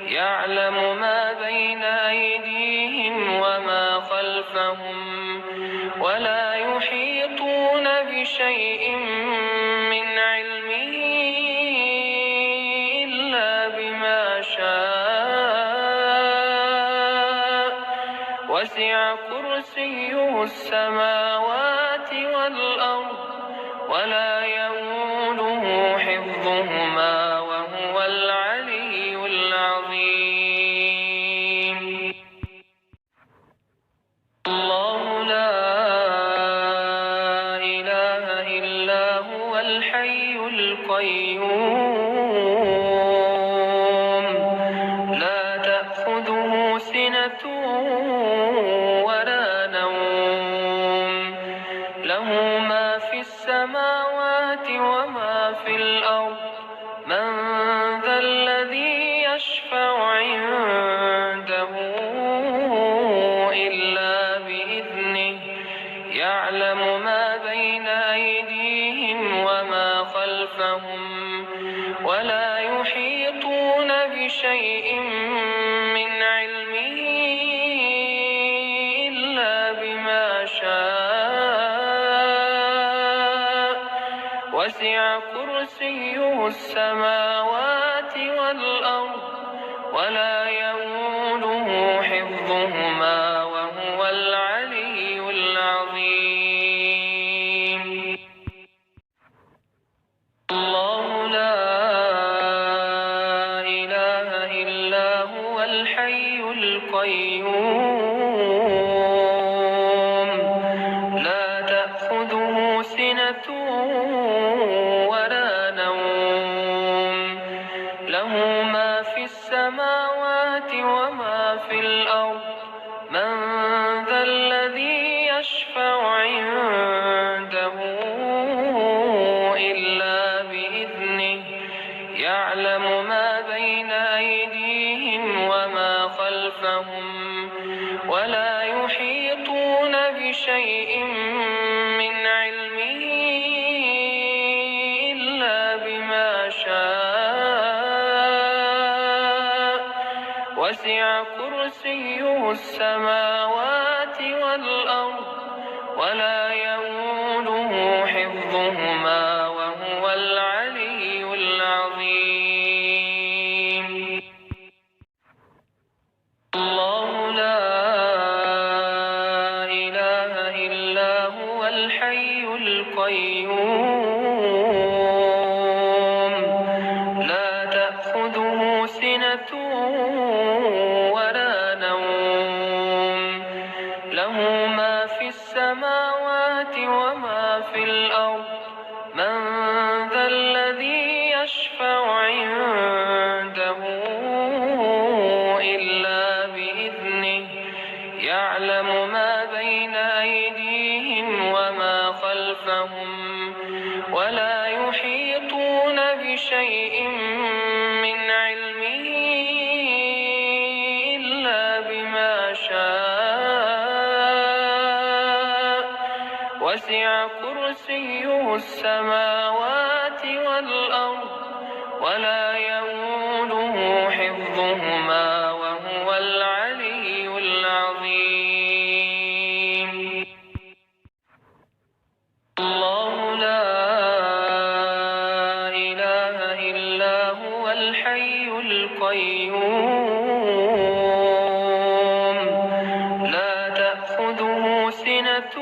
يعلم ما بين أيديهم وما خلفهم ولا يحيطون بشيء من علمه إلا بما شاء وسع كرسيه السماوات والأرض ولا يئوده حفظهما وهو العلي العظيم. الله لا إله إلا هو الحي القيوم لا تأخذه سنة ولا نوم له ما في السماوات وسع كرسيه السماوات والأرض ولا يئوده حفظهما وهو العلي العظيم. الله لا إله إلا هو الحي القيوم لا تأخذه سنة ولا نوم له ما في السماوات وما في الأرض من ذا الذي يشفع عنده إلا بإذنه يعلم ما بين أيديهم وما خلفهم ولا يحيطون بشيء من علمه إلا بما شاء وسع كرسيه السماوات والأرض ولا يئوده حفظهما وهو العلي العظيم. الله لا إله إلا هو الحي القيوم لا تأخذه سنة ولا نوم له ما في السماوات وما في الأرض من ذا الذي يشفع عنده إلا بإذنه يعلم ما بين أيديهم وما خلفهم ولا يحيطون بشيء من علمه إلا بما شاء وسع كرسيه السماوات والأرض ولا يئوده حفظهما وهو العلي العظيم. الله لا إله إلا هو الحي القيوم لا تأخذه سنة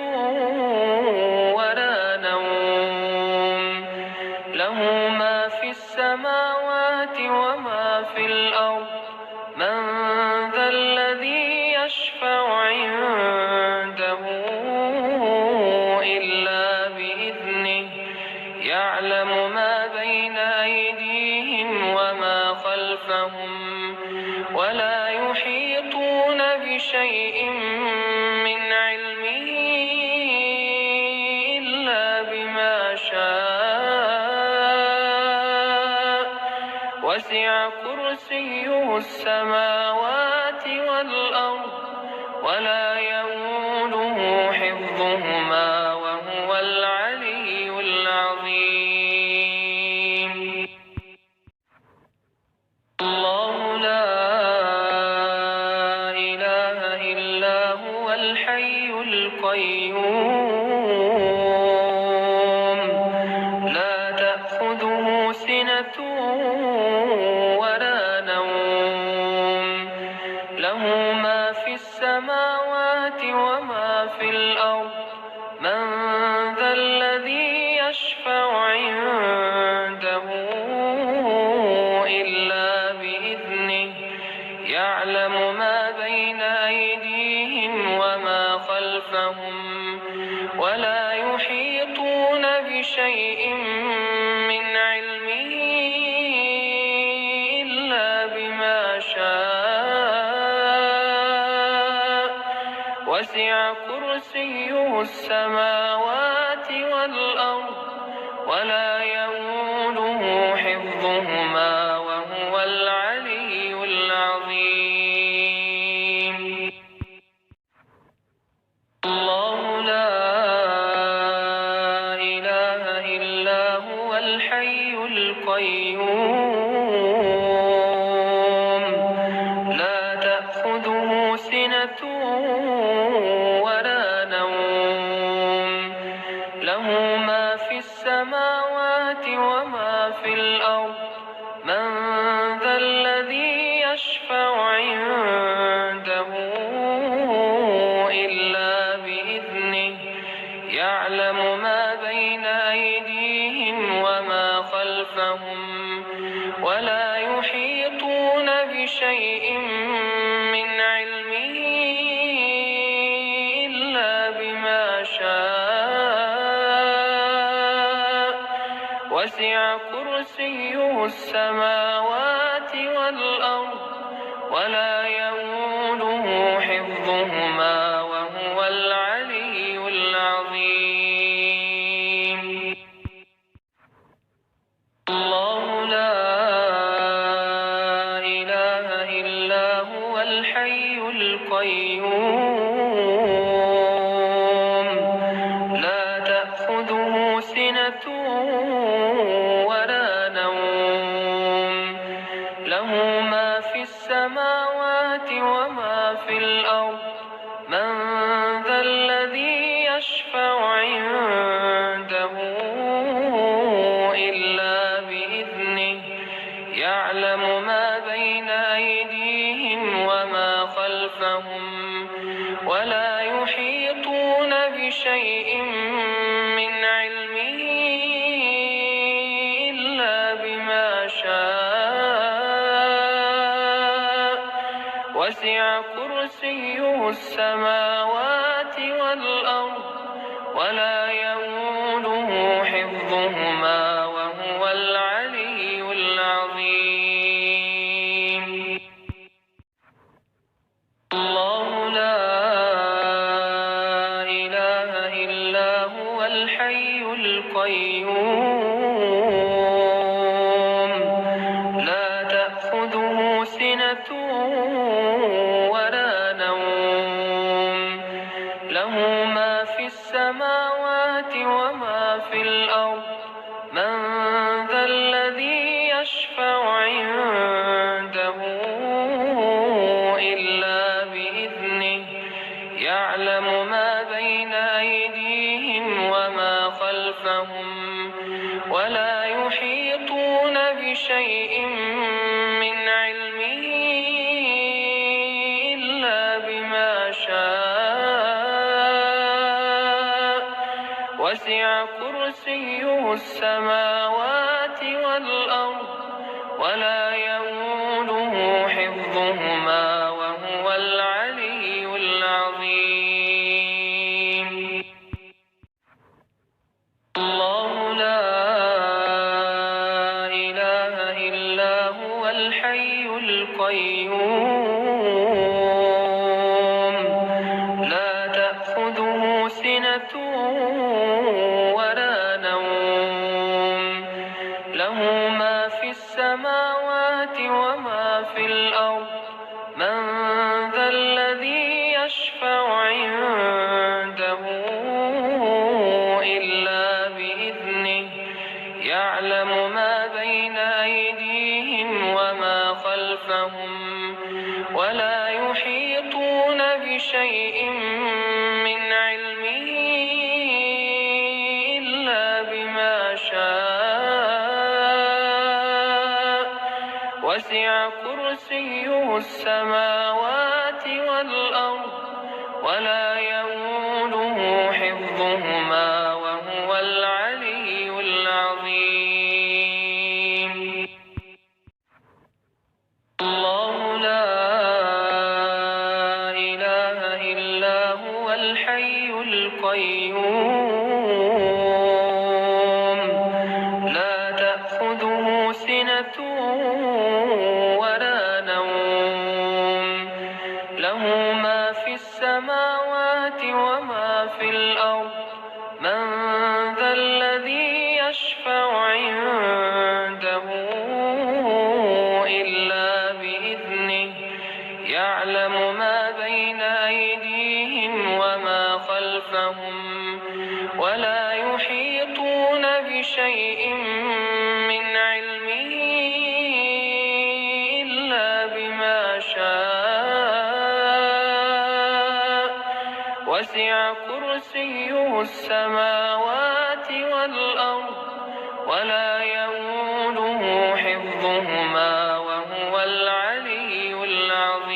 ولا نوم له ما في السماوات وما في الأرض من ذا الذي يشفع عنده إلا بإذنه يعلم ما بين أيديهم وما خلفهم ولا يحيطون بشيء من علمه إلا بما شاء وسع كرسيه السماوات والأرض ولا يئوده حفظهما وهو العلي العظيم. الله لا إله إلا هو الحي القيوم لا تأخذه سنة ولا نوم له ما في السماوات وما في الأرض من ذا الذي يشفع عنده إلا بإذنه يعلم ما بين أيديهم وما خلفهم ولا يحيطون بشيء من علمه إلا بما شاء وسع كرسيه السماوات والأرض ولا يئوده حفظهما وهو العلي العظيم. الله لا إله إلا هو الحي القيوم لا تأخذه سنة ولا نوم له ما في السماوات عنده إلا بإذنه يعلم ما بين أيديهم وما خلفهم ولا يحيطون بشيء من علمه إلا بما شاء وسع كرسيه السماوات والأرض ولا يئوده حفظهما وهو العلي العظيم. الله لا إله إلا هو الحي القيوم لا تأخذه سنة ولا نوم له ما في السماوات وما في الأرض من ذا الذي يشفع عنده إلا بإذنه يعلم ما بين أيديهم وما خلفهم ولا يحيطون بشيء من علمه إلا بما شاء وسع كرسيه السماوات والأرض ولا يئوده حفظهما وهو العلي العظيم. الله لا إله إلا هو الحي القيوم لا تأخذه سنة ولا نوم له ما في السماوات وما في الأرض من ذا الذي يشفع عنده إلا بإذنه يعلم ما بين أيديهم وما خلفهم ولا يحيطون بشيء من علمه إلا بما شاء وسع كرسيه السماوات والأرض ولا يئوده حفظهما وهو العلي العظيم. الله لا إله إلا هو الحي القيوم لا تأخذه سنة ولا نوم له ما في السماوات وما في الأرض من ذا الذي يشفع عنده إلا بإذنه يعلم ما بين أيديهم وما خلفهم ولا يحيطون بشيء من علمه إلا بما شاء وسع كرسيه السماوات والأرض ولا يئوده حفظهما وهو العلي العظيم. الله لا إله إلا هو الحي القيوم لا تأخذه سنة ولا نوم له ما في السماوات وما في الأرض من ذا الذي يشفع عنده إلا بإذنه يعلم ما بين أيديهم وما خلفهم ولا يحيطون بشيء من علمه إلا بما شاء وسع كرسيه السماوات والأرض ولا يئوده حفظهما وهو العلي العظيم.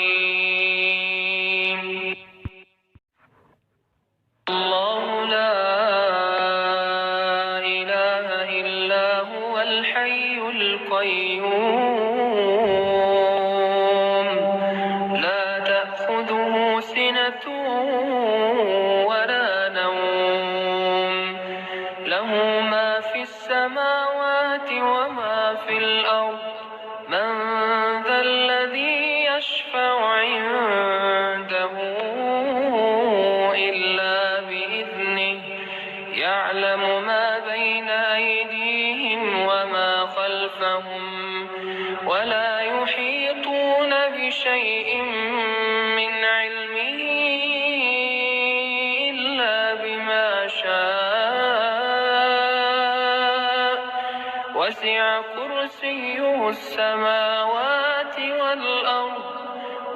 سِنَةٌ وَلَا نَوْمٌ لَهُ مَا فِي السَّمَاوَاتِ وَمَا فِي الْأَرْضِ مَنْ ذَا الَّذِي يَشْفَعُ عِنْدَهُ إِلَّا بِإِذْنِهِ يَعْلَمُ مَا بَيْنَ أَيْدِيهِمْ وَمَا خَلْفَهُمْ وَلَا يُحِيطُونَ بِشَيْءٍ مِّنْ عِلْمِهِ إِلَّا بِمَا شَاءَ وَسِعَ كُرْسِيُّهُ السَّمَاوَاتِ وَالْأَرْضَ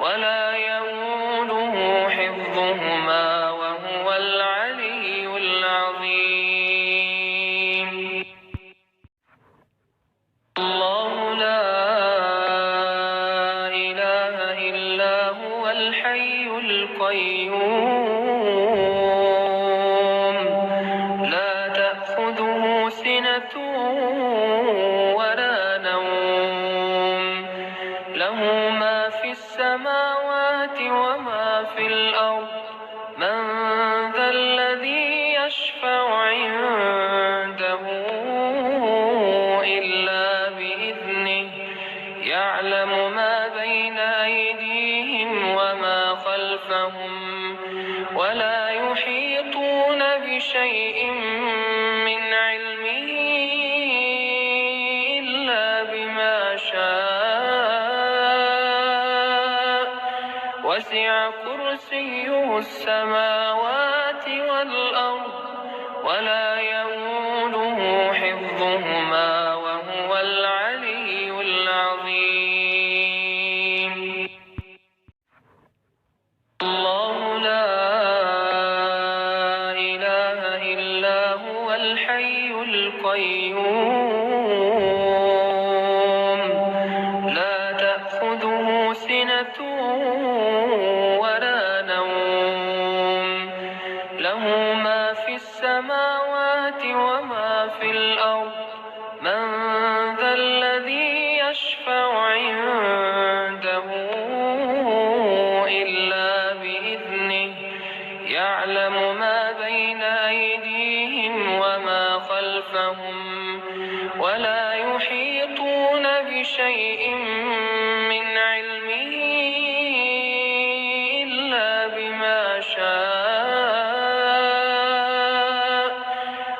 وَلَا يَئُودُهُ حِفْظُهُمَا وَهُوَ الْعَلِيُّ الْعَظِيمُ اللَّهُ لَا إِلَٰهَ إِلَّا هُوَ الْحَيُّ الْقَيُّومُ لَا تَأْخُذُهُ سِنَةٌ وَلَا نَوْمٌ لَهُ مَا فِي السَّمَاوَاتِ وَمَا فِي الْأَرْضِ مَنْ ذَا الَّذِي يَشْفَعُ عِنْدَهُ إِلَّا بِإِذْنِهِ يَعْلَمُ مَا بَيْنَ أَيْدِيهِمْ وَمَا خَلْفَهُمْ وَلَا يُحِيطُونَ بِشَيْءٍ مِّنْ عِلْمِهِ إِلَّا بِمَا شَاءَ وَسِعَ كُرْسِيُّهُ السَّمَاوَاتِ وَالْأَرْضَ وَلَا يَئُودُهُ حِفْظُهُمَا وَهُوَ الْعَلِيُّ الْعَظِيمُ اللَّهُ لَا إِلَٰهَ إِلَّا هُوَ الْحَيُّ الْقَيُّومُ لَا تَأْخُذُهُ سِنَةٌ وَلَا نَوْمٌ لَهُ مَا فِي السَّمَاوَاتِ وَمَا فِي الْأَرْضِ مَنْ ذَا الَّذِي يَشْفَعُ عِنْدَهُ إِلَّا بِإِذْنِهِ يَعْلَمُ مَا بَيْنَ أَيْدِيهِمْ وَمَا خَلْفَهُمْ وَلَا يُحِيطُونَ بِشَيْءٍ مِّنْ عِلْمِهِ إِلَّا بِمَا شَاءَ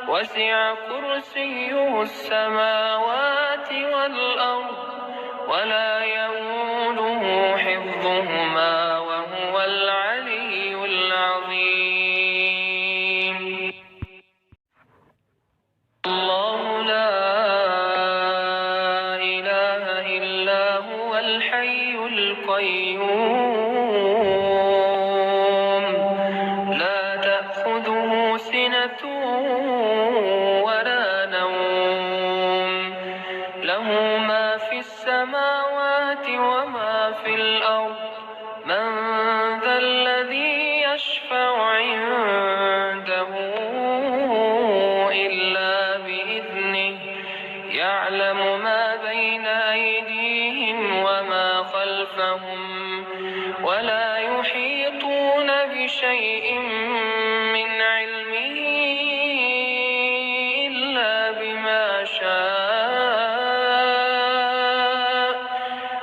وَسِعَ كُرْسِيُّهُ السَّمَاوَاتِ وَالْأَرْضَ وَلَا يَئُودُهُ حِفْظُهُمَا وَهُوَ الْعَلِيُّ الْعَظِيمُ اللَّهُ لَا إِلَٰهَ إِلَّا هُوَ الْحَيُّ الْقَيُّومُ لَا تَأْخُذُهُ سِنَةٌ وَلَا نَوْمٌ لَهُ مَا فِي السَّمَاوَاتِ وَمَا فِي الْأَرْضِ مَنْ ذَا الَّذِي يَشْفَعُ عِنْدَهُ إِلَّا بِإِذْنِهِ يَعْلَمُ مَا بَيْنَ أَيْدِيهِمْ وَمَا خَلْفَهُمْ وَلَا يُحِيطُونَ بِشَيْءٍ مِّنْ عِلْمِهِ إِلَّا بِمَا شَاءَ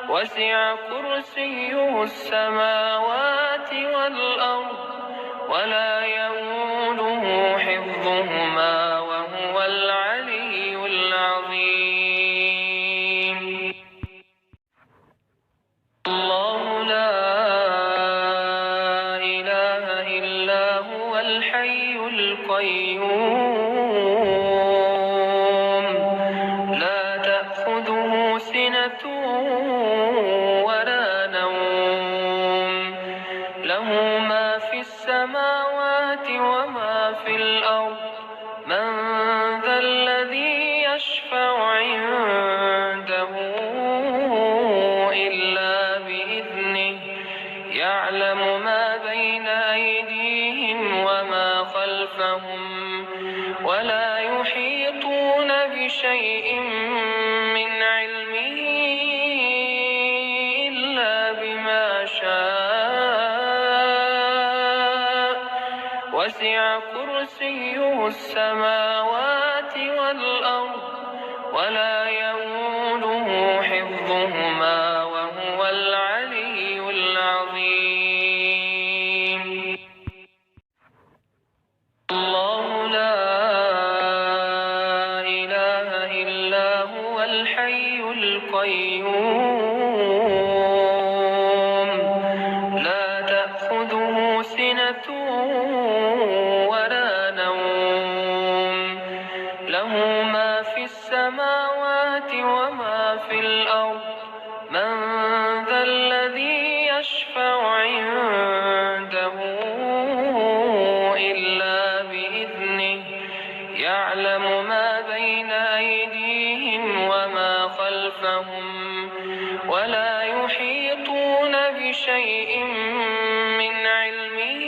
وَسِعَ كُرْسِيُّهُ السَّمَاوَاتِ وَالْأَرْضَ وَلَا يَئُودُهُ حِفْظُهُمَا وَهُوَ الْعَلِيُّ الْعَظِيمُ اللَّهُ لَا إِلَٰهَ إِلَّا هُوَ الْحَيُّ الْقَيُّومُ لَا تَأْخُذُهُ سِنَةٌ وَلَا نَوْمٌ لَهُ مَا فِي السَّمَاوَاتِ وَمَا فِي الْأَرْضِ مَنْ ذَا الَّذِي يَشْفَعُ عِنْدَهُ إِلَّا بِإِذْنِهِ يَعْلَمُ مَا بَيْنَ أَيْدِيهِمْ وَمَا خَلْفَهُمْ وَلَا يُحِيطُونَ بِشَيْءٍ مِّنْ عِلْمِهِ إِلَّا بِمَا شَاءَ وسع كرسيه السماوات والأرض ولا يئوده حفظهما وهو العلي العظيم. الله لا إله إلا هو الحي القيوم لا تأخذه سنة ولا نوم له ما في السماوات وما في الأرض من ذا الذي يشفع عنده إلا بإذنه يعلم ما بين أيديهم وما خلفهم ولا يحيطون بشيء من علمه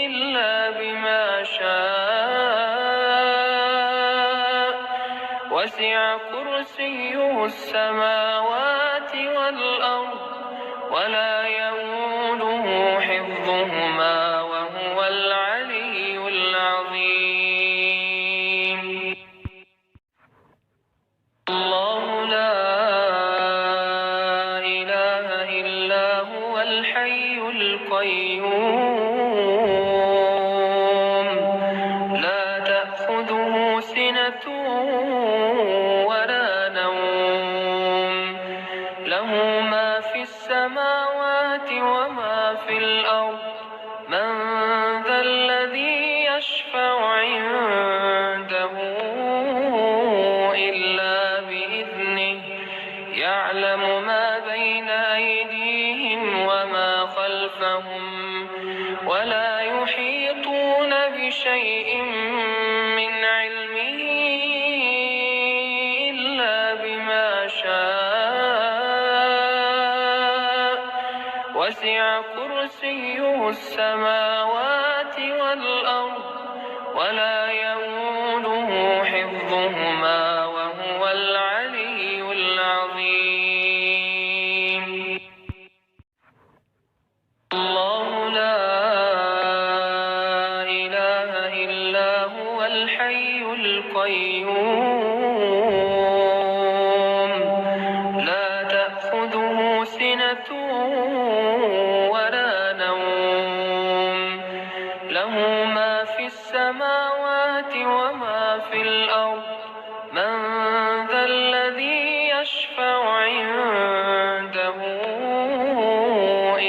إلا بما شاء وسع كرسيه السماوات والأرض ولا يئوده حفظهما وهو العلي العظيم. الله لا إله إلا هو الحي القيوم لا تأخذه سنة ولا نوم له ما في السماوات وما في الأرض من ذا الذي يشفع عنده إلا بإذنه يعلم ما بين أيديهم وما خلفهم ولا يحيطون بشيء من علمه إلا بما شاء وسع كرسيه السماوات والأرض ولا يئوده حفظهما وهو العلي العظيم. الله لا إله إلا هو الحي القيوم لا تأخذه سنة ولا نوم له ما في السماوات وما في الأرض من ذا الذي يشفع عنده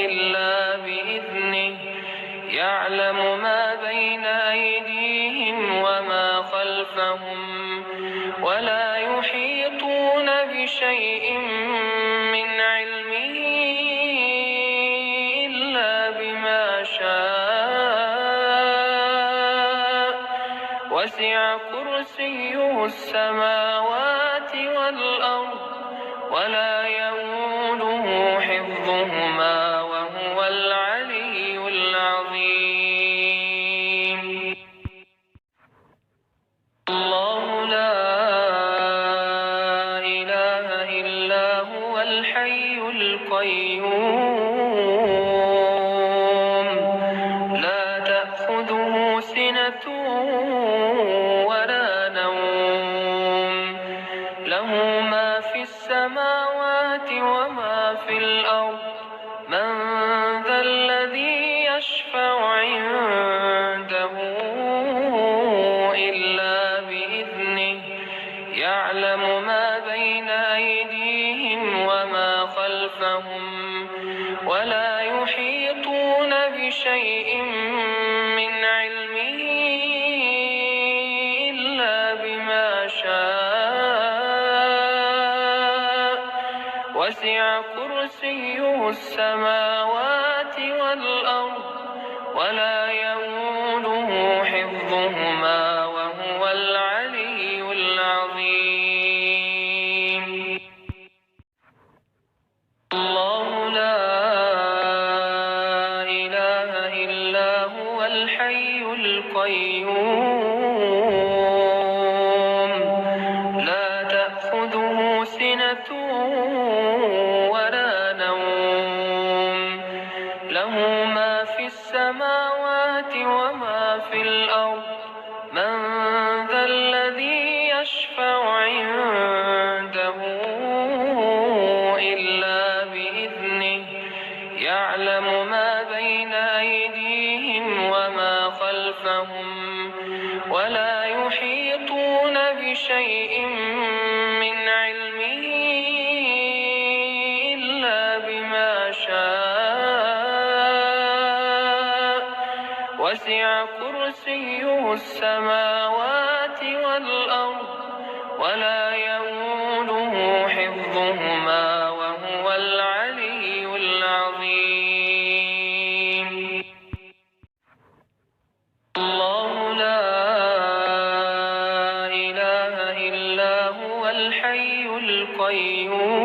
إلا بإذنه يعلم ما بين أيديهم وما خلفهم ولا يحيطون بشيء من علمه إلا بما شاء وسع كرسيه السماوات والأرض ولا يئوده حفظهما وهو العلي العظيم. الله لا إله إلا هو الحي القيوم لا تأخذه سنة ولا نوم له ما في السماوات وما في الأرض من ذا الذي يشفع عنده إلا بإذنه يعلم ما بين أيديهم وما خلفهم ولا يحيطون بشيء من علمه إلا بما شاء وسع كرسيه السماوات والأرض ولا يئوده حفظهما وهو العلي العظيم. الله لا إله إلا هو الحي القيوم لا تأخذه سنة ولا نوم له ما في السماوات السماوات وما في الأرض من ذا الذي يشفع عنده إلا بإذنه يعلم ما بين أيديهم وما خلفهم ولا يحيطون بشيء من علمه إلا بما شاء وسع كرسيه السماوات والأرض ولا يئوده حفظهما وهو العلي العظيم. الله لا إله إلا هو الحي القيوم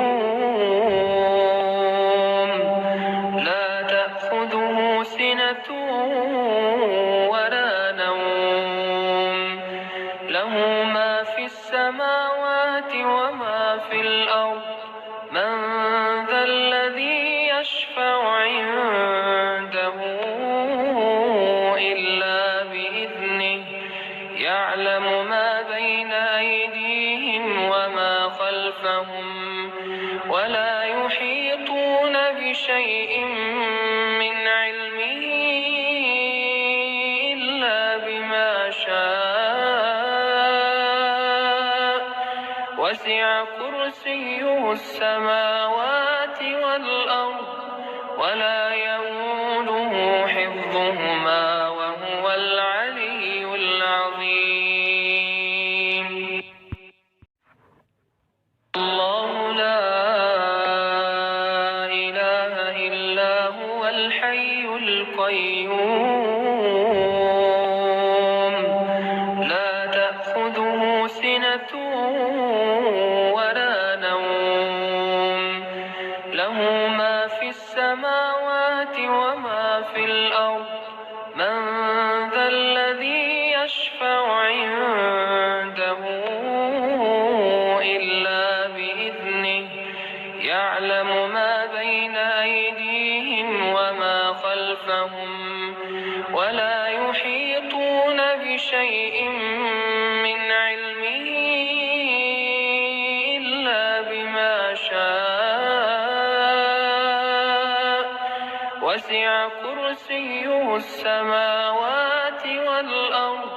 لا تأخذه سنة ولا نوم له ما في السماوات وما في الأرض من ذا الذي يشفع عنده إلا بإذنه يعلم ما بين أيديهم وما خلفهم ولا يحيطون بشيء من علمه إلا بما شاء وسع كرسيه السماوات والأرض ولا يئوده حفظهما وهو العلي العظيم. الله لا إله إلا هو الحي القيوم لا تأخذه سنة ولا نوم له ما في السماوات وما في الأرض من ذا الذي يشفع عنده إلا بإذنه يعلم ما بين أيديهم وما خلفهم ولا يحيطون بشيء من علمه إلا بما شاء وسع كرسيه السماوات والأرض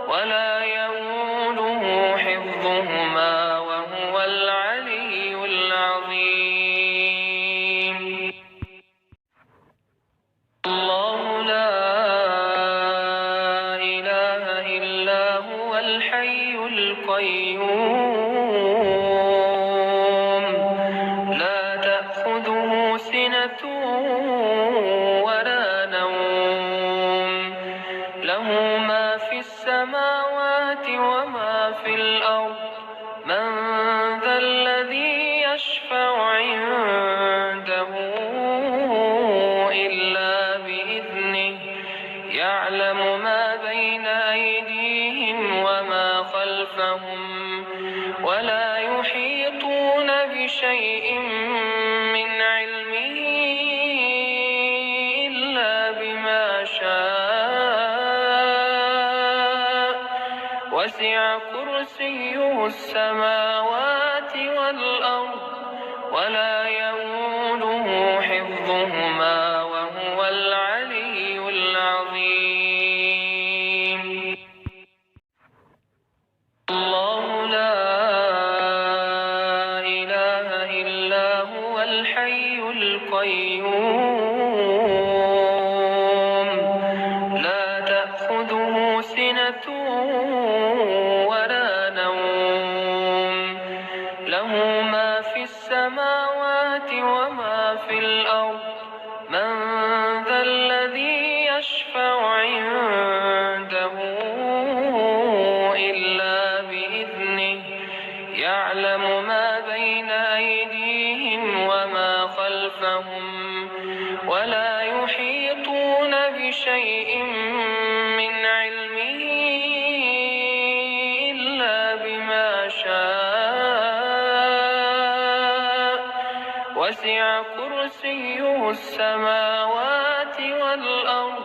ولا يئوده حفظهما وهو العلي العظيم. الله لا إله إلا هو الحي القيوم لا تأخذه سنة ولا نوم له ما في السماوات وما في الأرض من ذا الذي يشفع عنده إلا بإذنه يعلم ما بين أيديهم وما خلفهم ولا يحيطون بشيء من علمه إلا بما شاء وسع كرسيه السماوات والأرض ولا يئوده حفظهما وهو العلي العظيم. الله لا إله إلا هو الحي القيوم لا تأخذه سنة ولا نوم له ما في السماوات وما في الأرض من ذا الذي يشفع عنده إلا بإذنه يعلم ما بين أيديهم وما خلفهم ولا يحيطون بشيء من علمه إلا بما شاء وسع كرسيه السماوات والأرض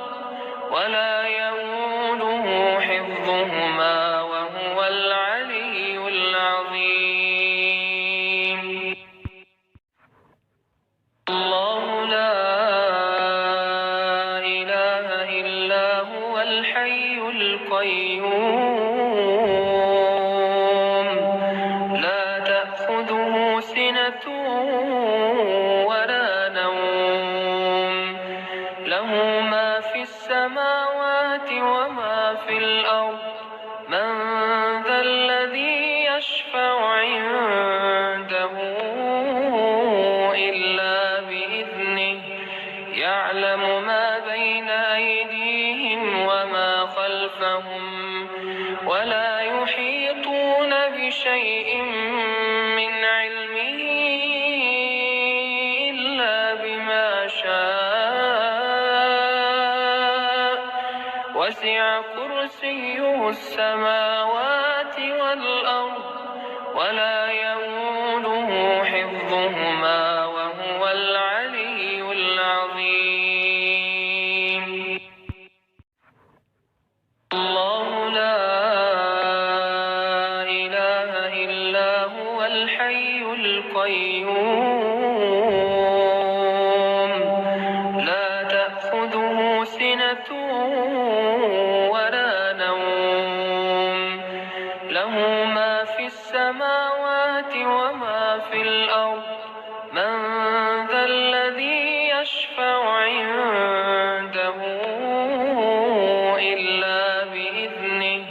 ولا يؤوده حفظهما وهو العلي العظيم. الله لا إله إلا هو الحي القيوم لا تأخذه سنة ولا نوم له ما في السماوات وما في الأرض من ذا الذي يشفع عنده إلا بإذنه يعلم ما بين أيديهم وما خلفهم ولا يحيطون بشيء من علمه إلا بما شاء وسع كرسيه السماوات والأرض ولا يؤوده حفظهما وهو العلي العظيم. الله لا إله إلا هو الحي القيوم لا تأخذه سنة ولا نوم له ما في السماوات وما في الأرض من ذا الذي يشفع عنده إلا بإذنه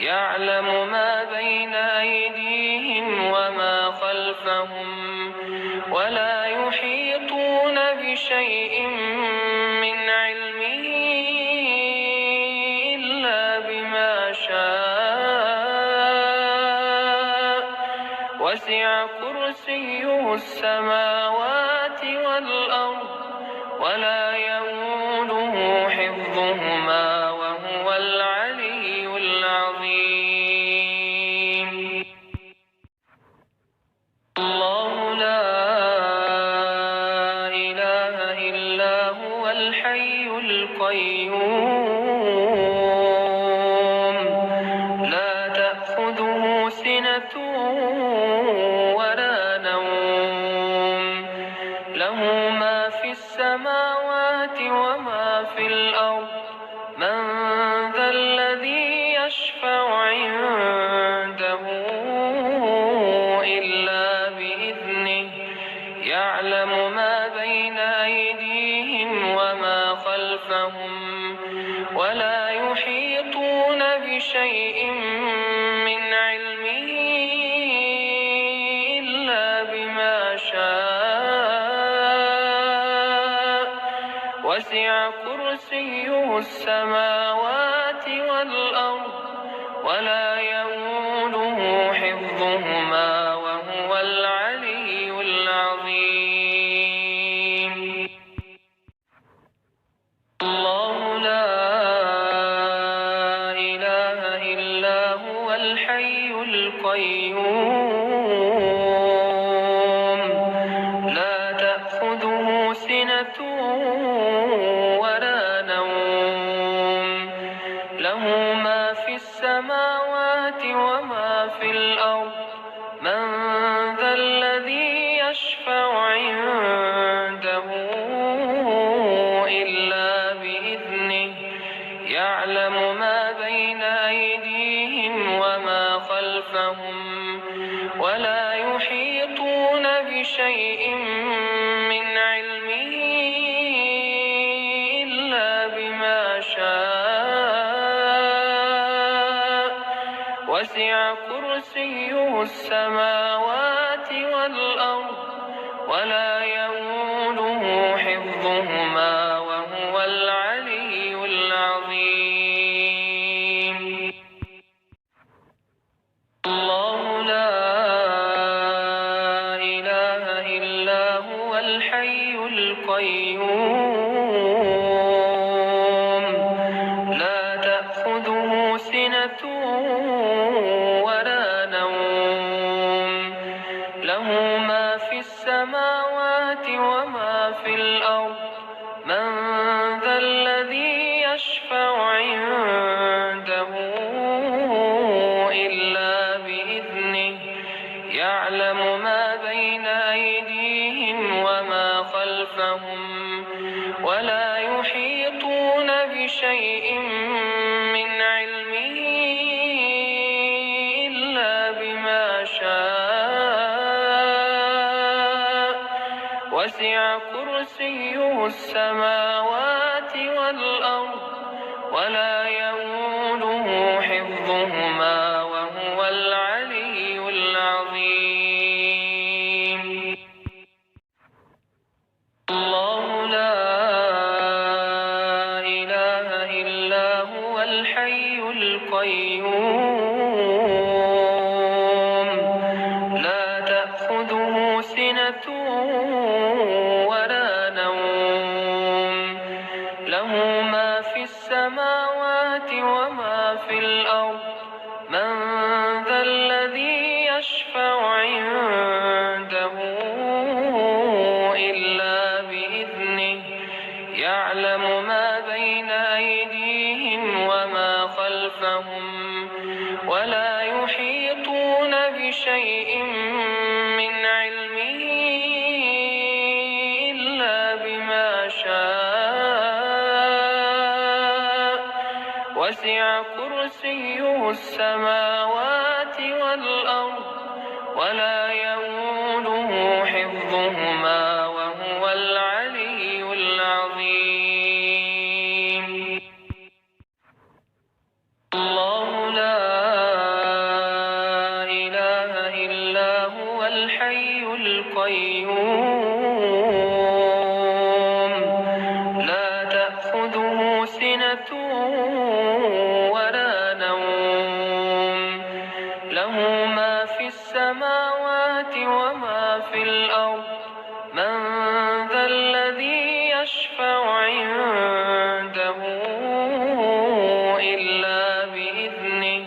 يعلم ما بين أيديهم وما خلفهم ولا يحيطون بشيء من علمه إلا بما شاء وسع كرسيه السماوات والأرض ولا يؤوده حفظهما وهو العلي العظيم. الله لا إله إلا هو الحي القيوم لا تأخذه سنة ولا نوم له ما في السماوات وما في الأرض من ذا الذي يشفع عنده إلا بإذنه يعلم ما بين أيديهم وما خلفهم ولا يحيطون بشيء من علمه إلا بما شاء وسع كرسيه السماوات والأرض ولا يؤوده حفظهما وهو العلي العظيم. الله لا إله إلا هو الحي القيوم لا تأخذه سنة ولا نوم له ما في السماوات وما في الأرض من ذا الذي يشفع عنده إلا بإذنه يعلم ما بين أيديهم وما خلفهم ولا يحيطون بشيء من علمه إلا بما شاء وسع كرسيه السماوات والأرض ولا يؤوده حفظهما وهو العلي العظيم. الله لا إله إلا هو الحي القيوم لا تأخذه سنة ولا نوم له ما في السماوات وما في الأرض من ذا الذي يشفع ولا يحيطون بشيء من علمه إلا بما شاء وسع كرسيه السماوات والأرض ولا يئوده حفظهما وهو العلي العظيم. الله لا إله إلا هو الحي القيوم لا تأخذه سنة ولا نوم له ما في السماوات وما في الأرض من ذا الذي يشفع عنده إلا بإذنه يعلم ما بين أيديهم وما خلفهم ولا يحيطون بشيء من علمه إلا بما شاء وسع كرسيه السماوات والأرض ولا يئوده حفظهما وهو العلي العظيم. الله لا إله إلا هو الحي القيوم لا تأخذه سنة ولا نوم له ما في السماوات وما في الأرض من ذا الذي يشفع عنده إلا بإذنه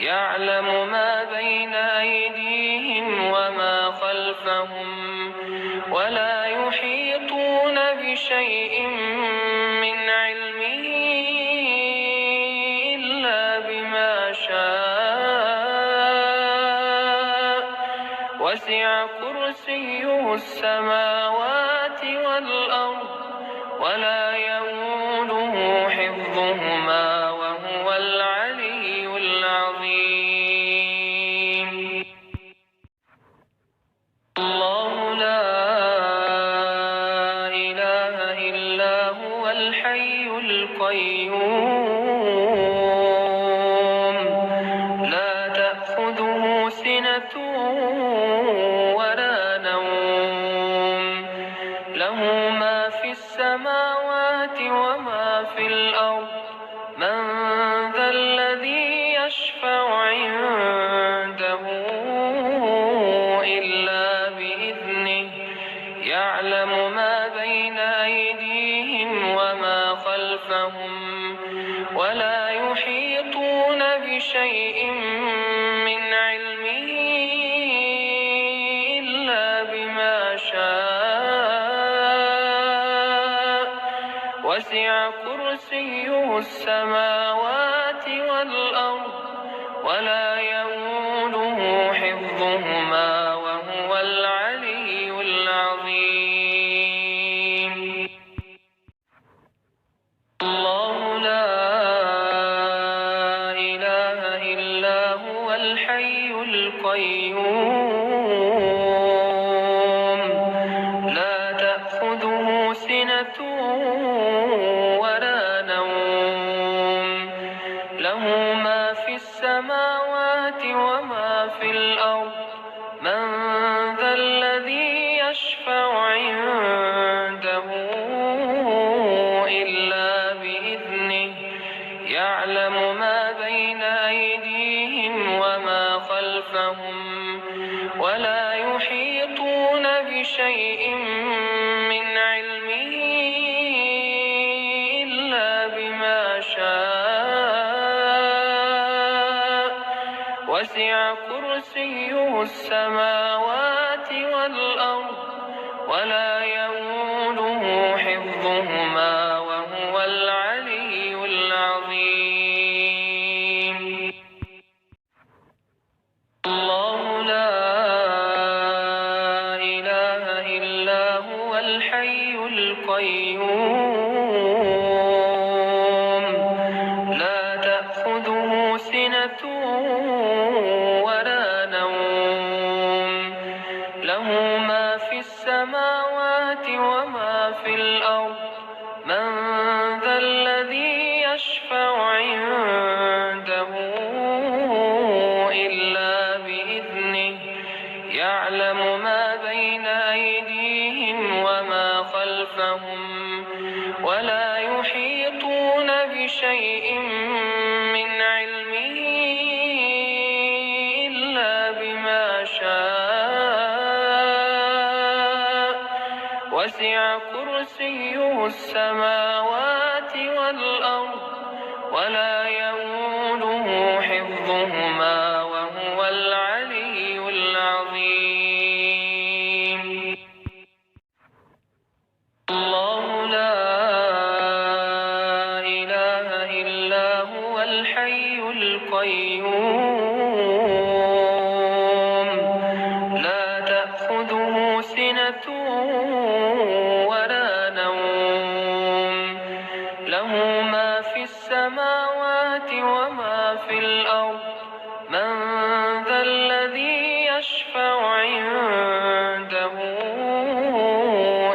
يعلم ما بين أيديهم وما خلفهم ولا يحيطون بشيء من علمه إلا بما شاء وسع كرسيه السماوات والأرض ولا يئوده حفظهما وهو العلي العظيم. الله لا إله إلا هو الحي القيوم لا تأخذه سنة ولا نوم له ما في السماوات وما في الأرض من ذا الذي يشفع عنده إلا بإذنه يعلم ما بين أيديهم وما خلفهم ولا يحيطون بشيء من علمه إلا بما شاء وسع كرسيه السماوات والأرض ولا يئوده حفظهما وهو العلي العظيم. الله لا إله إلا هو الحي القيوم لا تأخذه سنة ولا نوم له ما في السماوات وما في الأرض من ذا الذي يشفع عنده إلا بإذنه يعلم ما بين أيديهم وما خلفهم ولا يحيطون بشيء من علمه إلا بما شاء وسع كرسيه السماوات والأرض ولا يئوده حفظهما وهو العلي العظيم. الله لا إله إلا هو الحي القيوم القيوم لا تأخذه سنة ولا نوم له ما في السماوات وما في الأرض من ذا الذي يشفع عنده إلا بإذنه يعلم ما بين أيديهم وما خلفهم ولا يحيطون بشيء من علمه إلا بما شاء وسع كرسيه السماوات والأرض ولا يؤوده حفظهما وهو العلي العظيم الله لا إله إلا هو الحي القيوم لا تأخذه سنة ولا نوم له ما في السماوات وما في الأرض من ذا الذي يشفع عنده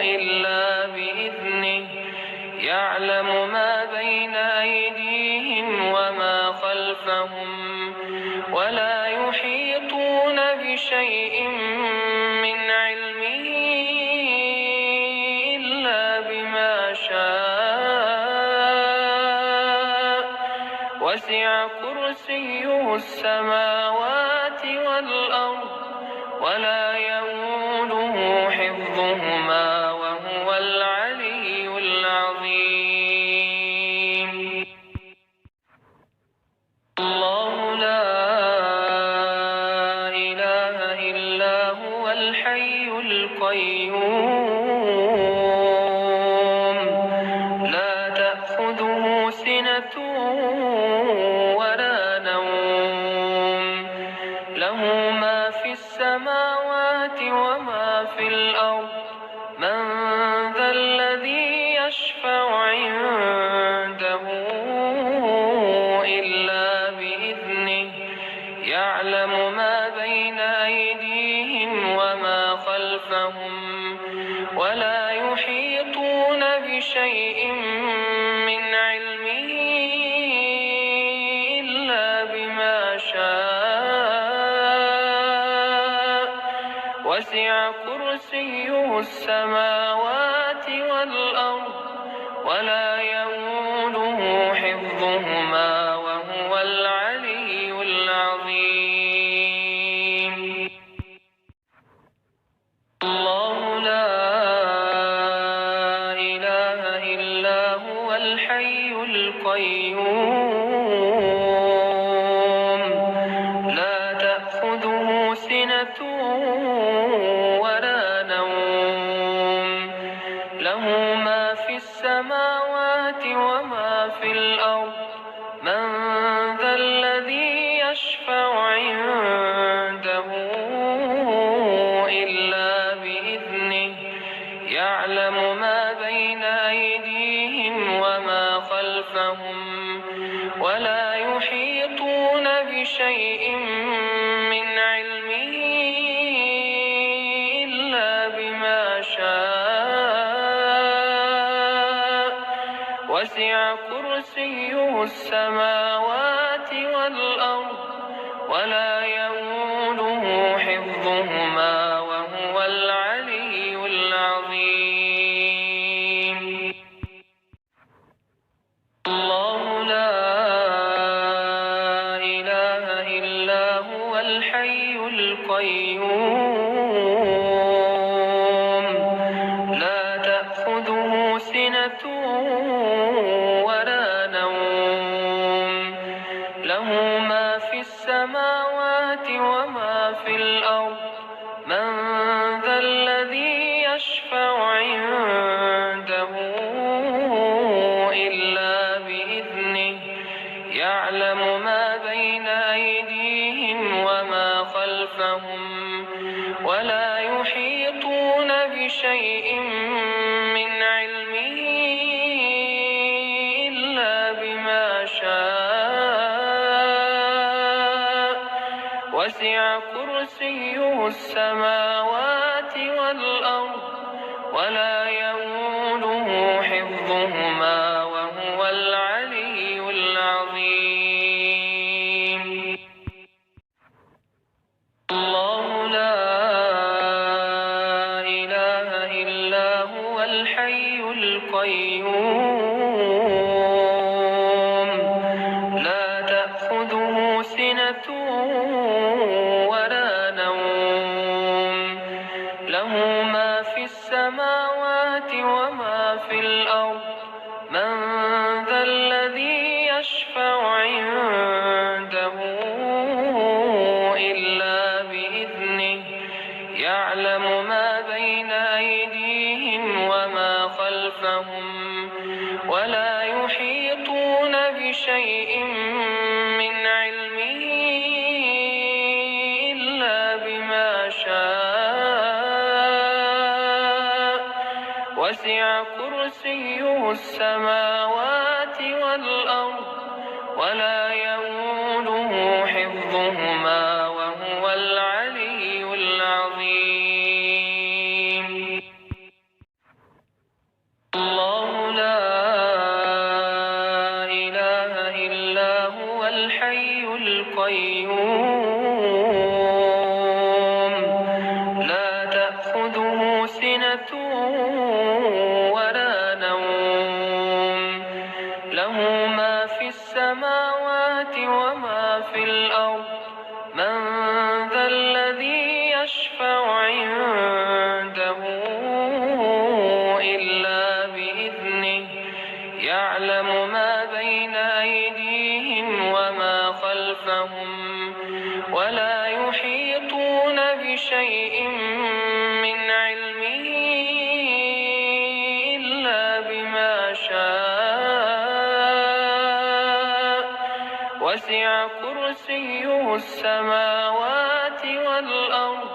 إلا بإذنه يعلم ما بين أيديهم وما خلفهم ولا يحيطون بشيء من علمه إلا بما شاء وسع كرسيه السماوات والأرض ولا يؤوده حفظهما وهو العلي العظيم الله لا إله إلا هو الحي القيوم لا تأخذه سنة ولا نوم له ما في السماوات وما في الأرض من ذا الذي يشفع عنده إلا بإذنه يعلم ما بين أيديهم وما خلفهم ولا يحيطون بشيء من علمه إلا بما شاء وسع كرسيه السماوات والأرض ولا يؤوده حفظهما وهو العلي العظيم الله لا إله إلا هو الحي القيوم لا تأخذه سنة ولا نوم له ما في السماوات وما في الأرض من ذا الذي يشفع عنده إلا بإذنه يعلم ما بين أيديهم وما خلفهم ولا يحيطون بشيء من علمه إلا بما شاء وسع كرسيه السماوات والأرض ولا يؤوده حفظهما وهو العلي العظيم الله لا إله إلا هو الحي القيوم لا تأخذه سنة ولا نوم له ما في السماوات وما في الأرض من ذا الذي يشفع عنده إلا بإذنه يعلم ما بين أيديهم وما خلفهم ولا يحيطون بشيء من علمه وسع كرسيه السماوات والأرض ولا يئوده حفظهما وهو العلي العظيم. الله لا إله إلا هو الحي القيوم لا تأخذه سنة ولا نوم له ما في السماوات وما في الأرض من ذا الذي يشفع عنده إلا بإذنه يعلم ما بين أيديهم وما خلفهم ولا يحيطون بشيء من علمه إلا بما شاء وسع كرسيه السماوات والأرض ولا يئوده حفظهما وهو العلي العظيم. الله لا إله إلا هو الحي القيوم لا تأخذه سنة ولا نوم له ما في السماوات وما في الأرض من ذا الذي يشفع عنده إلا بإذنه يعلم ما بين أيديهم وما خلفهم ولا يحيطون بشيء من علمه إلا بما شاء وسع كرسيه السماوات والأرض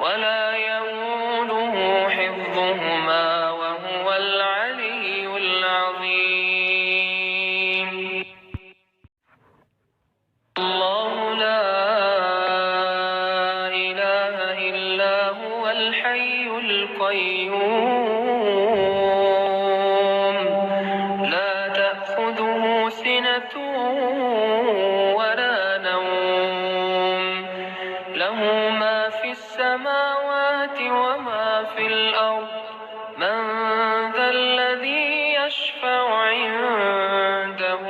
ولا يئوده حفظهما وهو العلي العظيم. الله لا إله إلا هو الحي القيوم لا تأخذه سنة ولا نوم له ما في السماوات وما في الأرض من ذا الذي يشفع عنده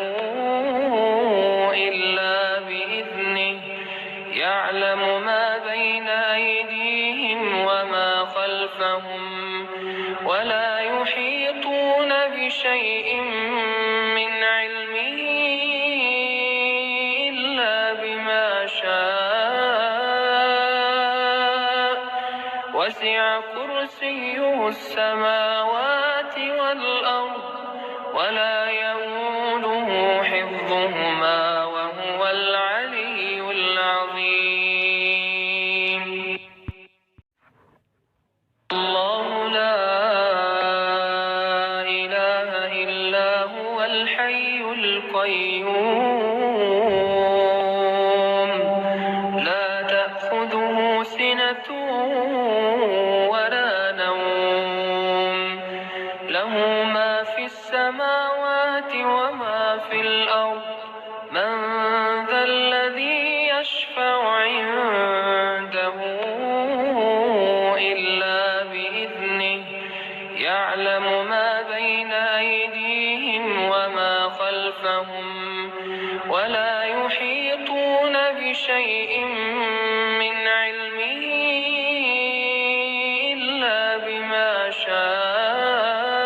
إلا بإذنه يعلم ما بين أيديهم وما خلفهم ولا يحيطون بشيء من علمه إلا بما شاء وسع كرسيه السماوات والأرض ولا يئوده حفظهما وهو العلي العظيم. الله لا إله إلا هو الحي القيوم لا تأخذه سنة ولا نوم له ما في السماوات وما في الأرض من ذا الذي يشفع عنده إلا بإذنه يعلم ما بين أيديهم وما خلفهم ولا يحيطون بشيء من علمه إلا بما شاء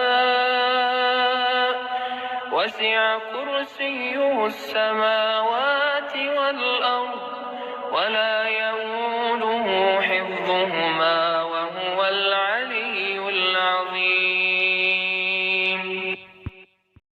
وسع كرسيه السماوات